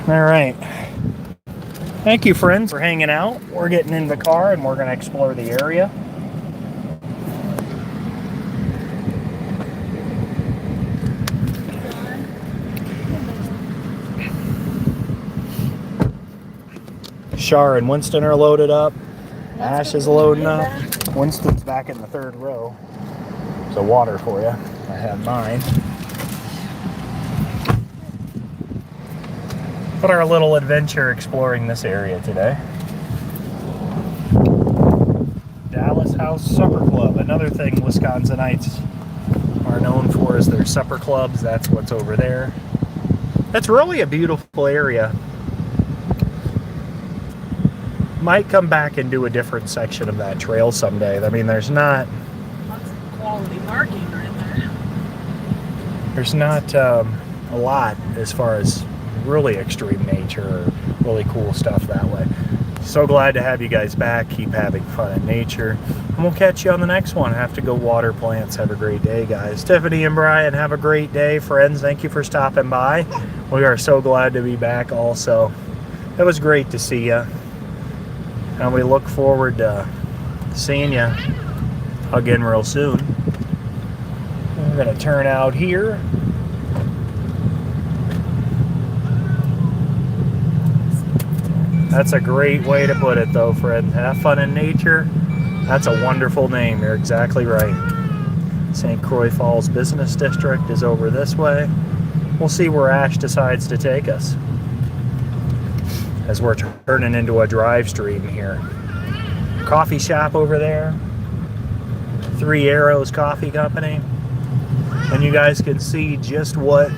All right. Thank you, friends, for hanging out. We're getting in the car and we're going to explore the area. Shar and Winston are loaded up. Ash is loading up. Winston's back in the third row. So water for you. I have mine. But our little adventure exploring this area today. Dallas House Supper Club. Another thing Wisconsinites are known for is their supper clubs. That's what's over there. That's really a beautiful area. Might come back and do a different section of that trail someday. I mean, there's not quality parking right there. There's not a lot as far as really extreme nature or really cool stuff that way. So glad to have you guys back. Keep having fun in nature. And we'll catch you on the next one. Have to go water plants. Have a great day, guys. Tiffany and Brian, have a great day. Friends, thank you for stopping by. We are so glad to be back also. It was great to see you. And we look forward to seeing you again real soon. We're going to turn out here. That's a great way to put it, though, Fred. Have fun in nature. That's a wonderful name. You're exactly right. St. Croix Falls Business District is over this way. We'll see where Ash decides to take us as we're turning into a drive stream here. Coffee shop over there. 3 Arrows Coffee Company. And you guys can see just what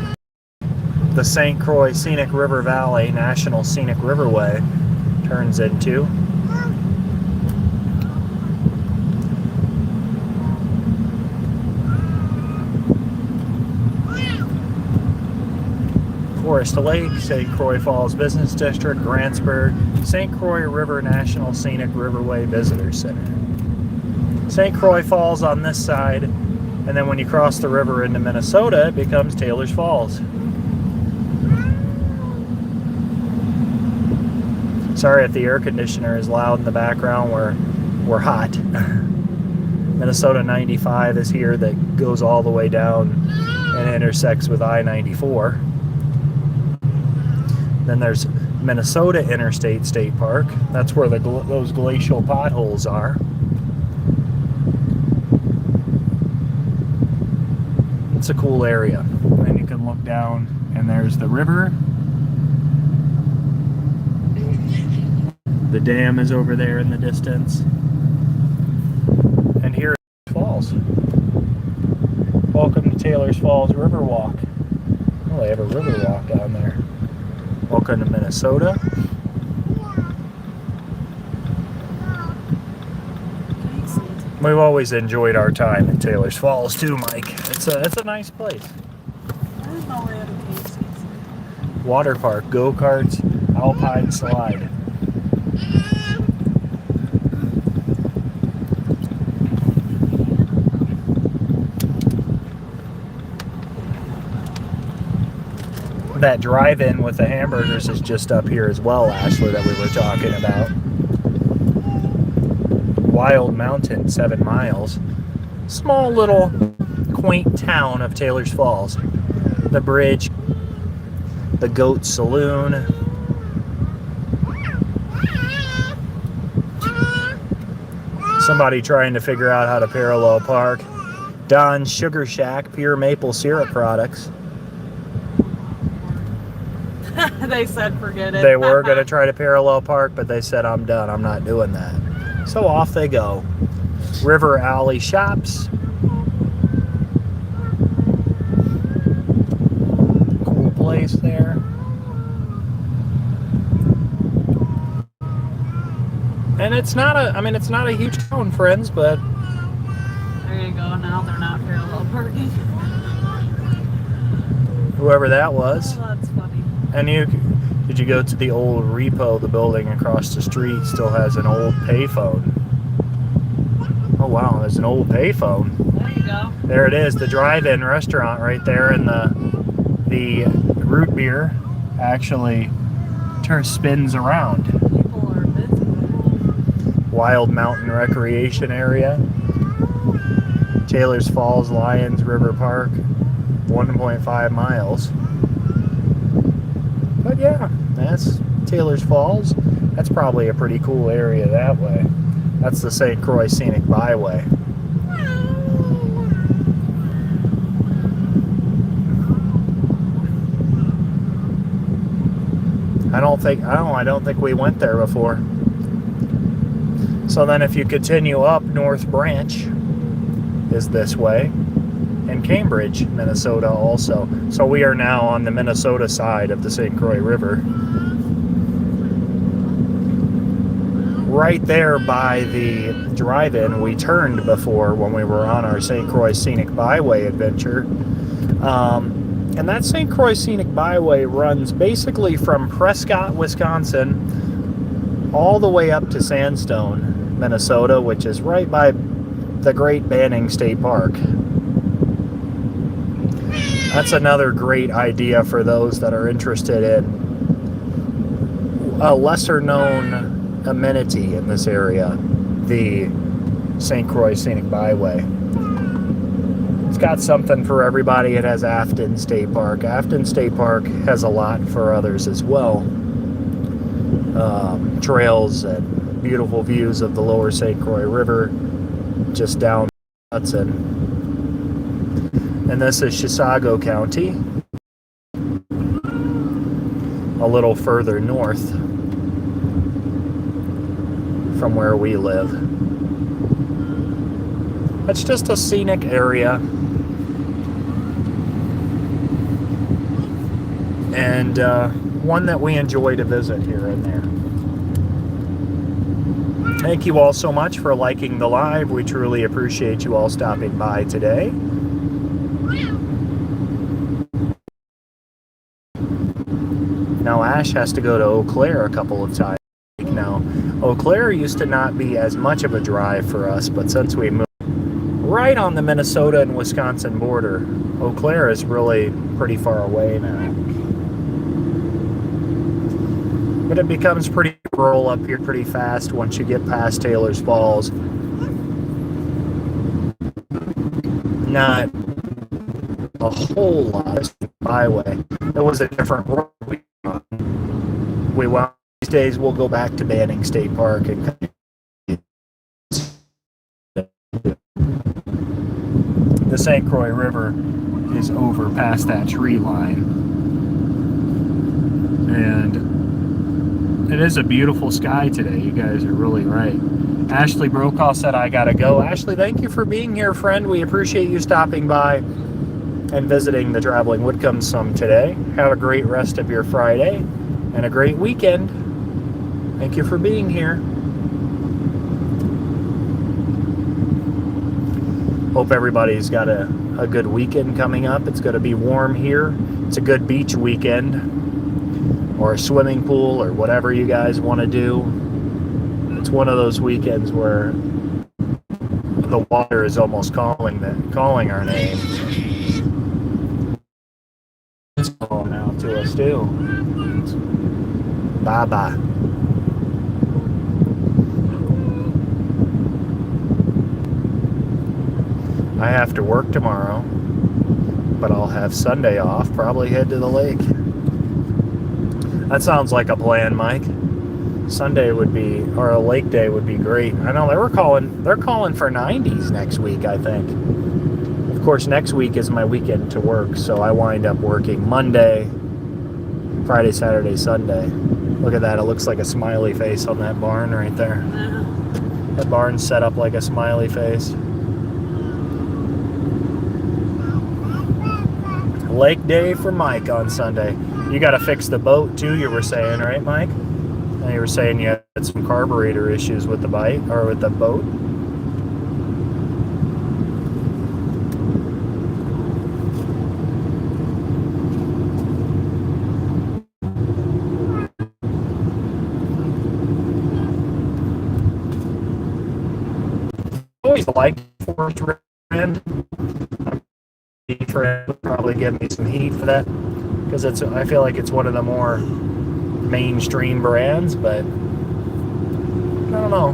the St. Croix Scenic River Valley National Scenic Riverway turns into. Forest Lake, St. Croix Falls Business District, Grantsburg, St. Croix River National Scenic Riverway Visitor Center. St. Croix Falls on this side, and then when you cross the river into Minnesota, it becomes Taylor's Falls. Sorry if the air conditioner is loud in the background. We're hot. Minnesota 95 is here that goes all the way down and intersects with I-94. Then there's Minnesota Interstate State Park. That's where those glacial potholes are. It's a cool area. And you can look down and there's the river. The dam is over there in the distance. And here is Falls. Welcome to Taylor's Falls Riverwalk. Oh, they have a riverwalk down there. Welcome to Minnesota. We've always enjoyed our time in Taylor's Falls too, Mike. It's a nice place. There's no way to pay seats. Water park, go-karts, alpine slide. That drive-in with the hamburgers is just up here as well, Ashley, that we were talking about. Wild Mountain, 7 miles. Small little quaint town of Taylor's Falls. The bridge, the Goat Saloon. Somebody trying to figure out how to parallel park. Don's Sugar Shack, pure maple syrup products. They said forget it. They were going to try to parallel park, but they said, I'm done. I'm not doing that. So off they go. River Alley Shops. Cool place there. And it's not a huge town, friends, but There you go. Now they're not parallel parking. whoever that was. Oh, that's funny. And did you go to the old Repo? The building across the street still has an old payphone. Oh wow, there's an old payphone. There you go. There it is, the drive-in restaurant right there, and the root beer actually spins around. People are busy. Wild Mountain Recreation Area. Taylor's Falls Lions River Park, 1.5 miles. But yeah, that's Taylor's Falls. That's probably a pretty cool area that way. That's the St. Croix Scenic Byway. I don't think we went there before. So then if you continue up, North Branch is this way. And Cambridge, Minnesota also. So we are now on the Minnesota side of the St. Croix River. right there by the drive-in we turned before when we were on our St. Croix Scenic Byway adventure. And that St. Croix Scenic Byway runs basically from Prescott, Wisconsin, all the way up to Sandstone, Minnesota, which is right by the Great Banning State Park. That's another great idea for those that are interested in a lesser-known amenity in this area, the St. Croix Scenic Byway. It's got something for everybody. It has Afton State Park. Afton State Park has a lot for others as well. Trails and beautiful views of the lower St. Croix River just down Hudson. And this is Chisago County, a little further north from where we live. It's just a scenic area, and one that we enjoy to visit here and there. Thank you all so much for liking the live. We truly appreciate you all stopping by today. Now Ash has to go to Eau Claire a couple of times now. Eau Claire used to not be as much of a drive for us, but since we moved right on the Minnesota and Wisconsin border, Eau Claire is really pretty far away now. But it becomes pretty rural up here pretty fast once you get past Taylor's Falls. Not a whole lot of byway. It was a different road we went. These days we'll go back to Banning State Park and the St. Croix River is over past that tree line. And it is a beautiful sky today. You guys are really right. Ashley Brokaw said, I gotta go. Ashley, thank you for being here, friend. We appreciate you stopping by and visiting the Traveling Whitcombs some today. Have a great rest of your Friday and a great weekend. Thank you for being here. Hope everybody's got a good weekend coming up. It's going to be warm here. It's a good beach weekend, or a swimming pool, or whatever you guys want to do. It's one of those weekends where the water is almost calling our name. It's calling out to us too. Bye-bye. I have to work tomorrow, but I'll have Sunday off, probably head to the lake. That sounds like a plan, Mike. Sunday would be, or a lake day would be great. I know they're calling for 90s next week, I think. Of course, next week is my weekend to work, so I wind up working Monday, Friday, Saturday, Sunday. Look at that, it looks like a smiley face on that barn right there. That barn's set up like a smiley face. Lake day for Mike on Sunday. You got to fix the boat too, you were saying, right, Mike? And you were saying you had some carburetor issues with the bike, or with the boat. Always like Forest Wind. Friend would probably give me some heat for that, because I feel like it's one of the more mainstream brands, but I don't know.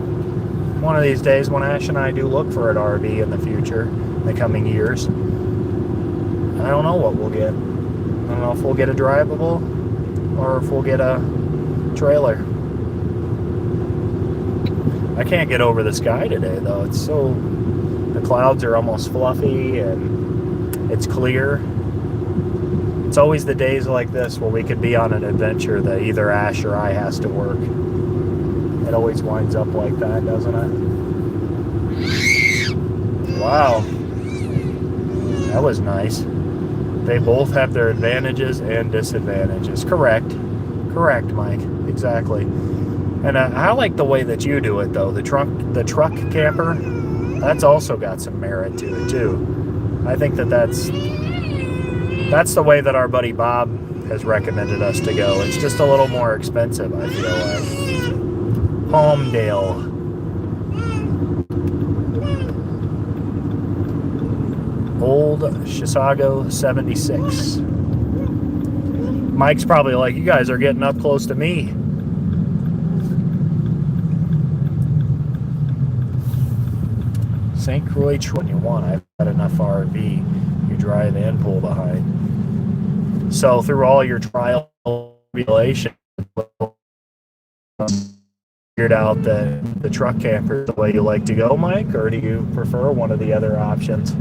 One of these days when Ash and I do look for an RV in the future, in the coming years, I don't know what we'll get. I don't know if we'll get a drivable or if we'll get a trailer. I can't get over the sky today though. It's so, the clouds are almost fluffy and it's clear. It's always the days like this where we could be on an adventure that either Ash or I has to work. It always winds up like that, doesn't it? Wow. That was nice. They both have their advantages and disadvantages. Correct. Correct, Mike. Exactly. And I like the way that you do it, though. The truck camper, that's also got some merit to it too. I think that's the way that our buddy Bob has recommended us to go. It's just a little more expensive, I feel like. Palmdale. Old Chisago 76. Mike's probably like, you guys are getting up close to me. St. Croix when you want. I've got enough RV. You drive and pull behind. So through all your trial tribulation, figured out that the truck camper is the way you like to go, Mike, or do you prefer one of the other options?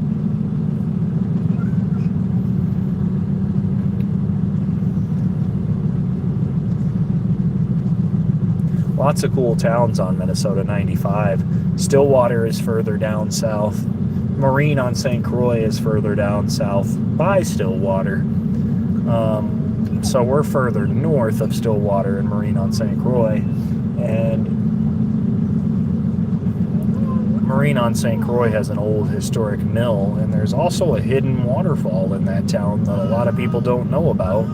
Lots of cool towns on Minnesota 95. Stillwater is further down south. Marine on St. Croix is further down south by Stillwater. So we're further north of Stillwater and Marine on St. Croix. And Marine on St. Croix has an old historic mill, and there's also a hidden waterfall in that town that a lot of people don't know about.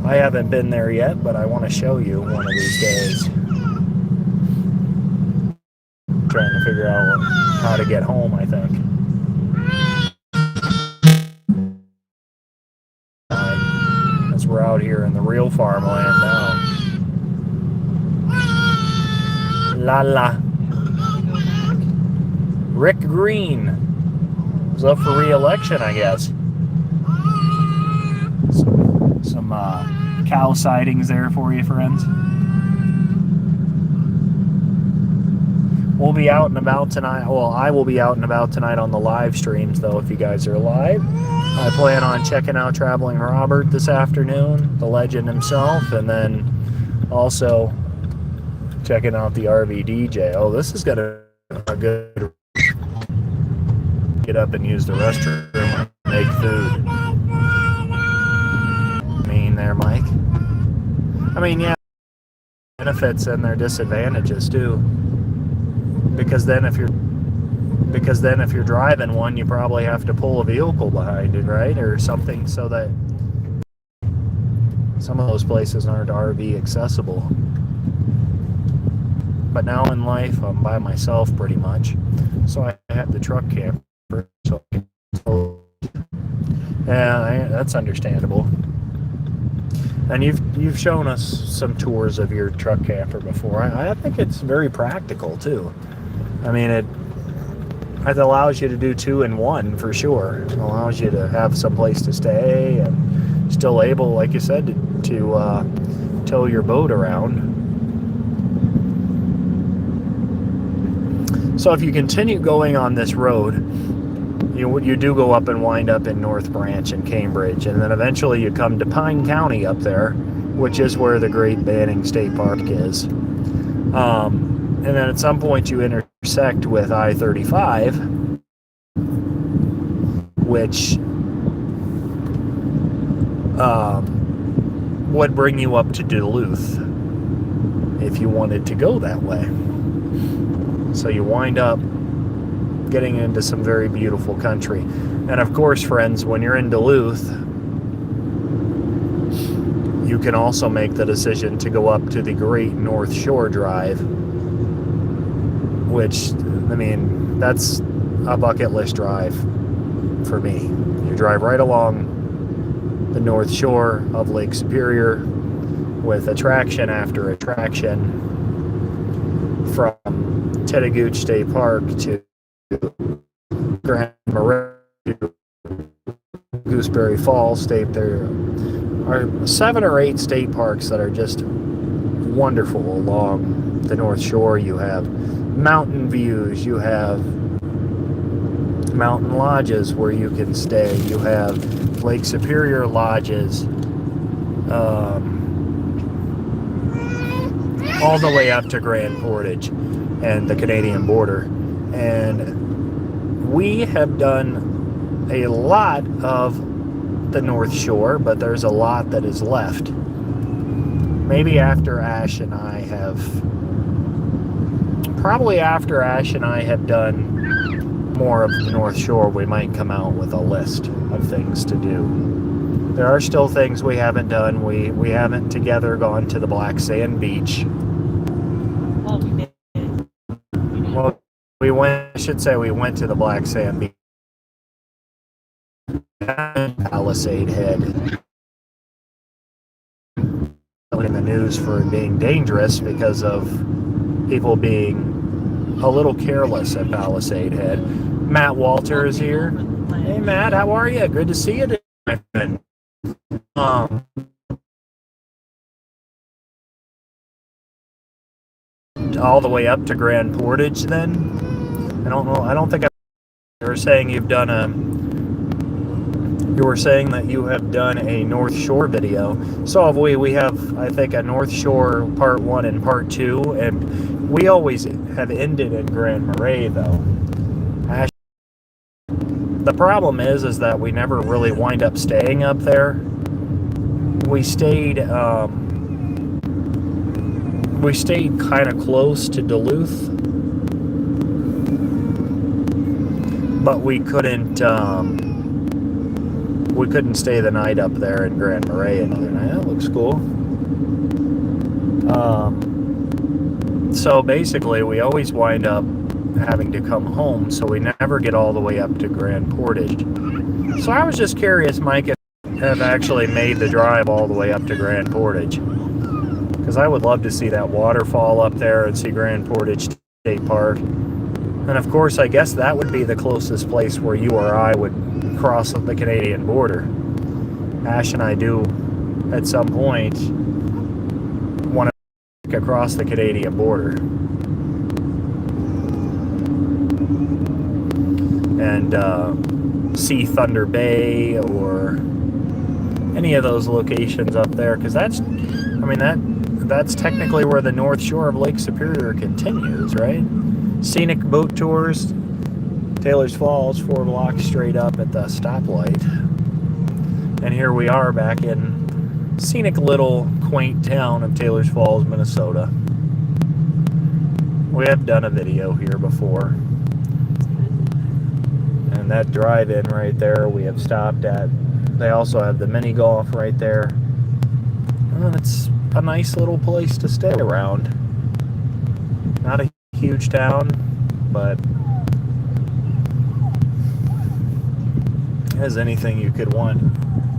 I haven't been there yet, but I want to show you one of these days. Trying to figure out how to get home, I think. As we're out here in the real farmland now. La. Rick Green is up for re-election, I guess. Some cow sightings there for you, friends. We'll be out and about tonight. Well, I will be out and about tonight on the live streams, though, if you guys are live. I plan on checking out Traveling Robert this afternoon, the legend himself, and then also checking out the RV DJ. Oh, this is going to be a good... Get up and use the restroom and make food. There, Mike. I mean, yeah, benefits and their disadvantages too. Because then if you're driving one, you probably have to pull a vehicle behind it, right, or something, so that some of those places aren't RV accessible. But now in life, I'm by myself pretty much, so I have the truck camper. So yeah, that's understandable. And you've shown us some tours of your truck camper before. I think it's very practical too. I mean, it allows you to do 2 in 1 for sure. It allows you to have some place to stay and still able, like you said, to tow your boat around. So if you continue going on this road, you do go up and wind up in North Branch and Cambridge, and then eventually you come to Pine County up there, which is where the Great Banning State Park is. And then at some point you intersect with I-35, which would bring you up to Duluth if you wanted to go that way. So you wind up getting into some very beautiful country. And of course, friends, when you're in Duluth, you can also make the decision to go up to the Great North Shore Drive, which, I mean, that's a bucket list drive for me. You drive right along the North Shore of Lake Superior with attraction after attraction, from Tittagooch State Park to Grand Marais, Gooseberry Falls State. There are 7 or 8 state parks that are just wonderful along the North Shore. You have mountain views, you have mountain lodges where you can stay, you have Lake Superior lodges, all the way up to Grand Portage and the Canadian border. And we have done a lot of the North Shore, but there's a lot that is left. maybe after Ash and I have, probably after Ash and I have done more of the North Shore, we might come out with a list of things to do. There are still things we haven't done. We haven't together gone to the Black Sand Beach. Well, we did. Well, we went to the Black Sand Beach. Palisade Head. In the news for it being dangerous because of people being a little careless at Palisade Head. Matt Walter is here. Hey Matt, how are you? Good to see you today, my friend. All the way up to Grand Portage then? I don't know. I don't think you were saying you were saying that you have done a North Shore video. So have we. We have, I think, a North Shore part 1 and part 2, and we always have ended in Grand Marais, though. The problem is that we never really wind up staying up there. We stayed kind of close to Duluth, but we couldn't stay the night up there in Grand Marais another night. That looks cool. So basically, we always wind up having to come home, so we never get all the way up to Grand Portage. So I was just curious, Mike, if you have actually made the drive all the way up to Grand Portage, because I would love to see that waterfall up there and see Grand Portage State Park. And of course, I guess that would be the closest place where you or I would cross the Canadian border. Ash and I do, at some point, want to across the Canadian border. And see Thunder Bay or any of those locations up there, because that's technically where the North Shore of Lake Superior continues, right? Scenic boat tours, Taylor's Falls, 4 blocks straight up at the stoplight. And here we are back in scenic little quaint town of Taylor's Falls, Minnesota. We have done a video here before. And that drive-in right there we have stopped at. They also have the mini golf right there. And it's a nice little place to stay around. Not a huge town, but has anything you could want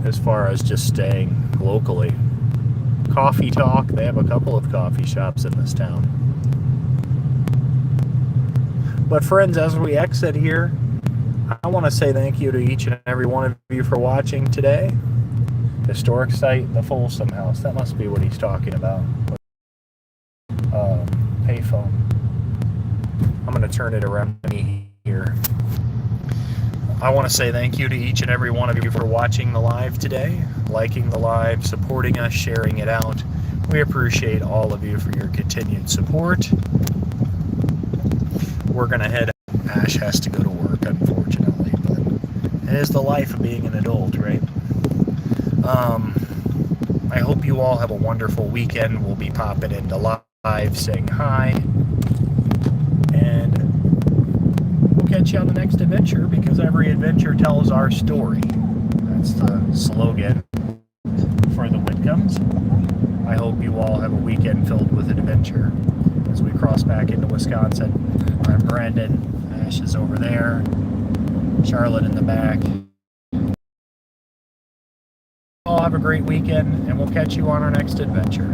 as far as just staying locally. Coffee talk, they have a couple of coffee shops in this town. But friends, as we exit here, I want to say thank you to each and every one of you for watching today. Historic site, the Folsom House. That must be what he's talking about. Payphone. I'm going to turn it around me here. I want to say thank you to each and every one of you for watching the live today, liking the live, supporting us, sharing it out. We appreciate all of you for your continued support. We're going to head. Ash has to go to work, unfortunately, but it is the life of being an adult, right? I hope you all have a wonderful weekend. We'll be popping into live, saying hi, and we'll catch you on the next adventure, because every adventure tells our story. That's the slogan for the Whitcombs. I hope you all have a weekend filled with adventure. As we cross back into Wisconsin, I'm Brandon. Ash is over there. Charlotte in the back. All have a great weekend, and we'll catch you on our next adventure.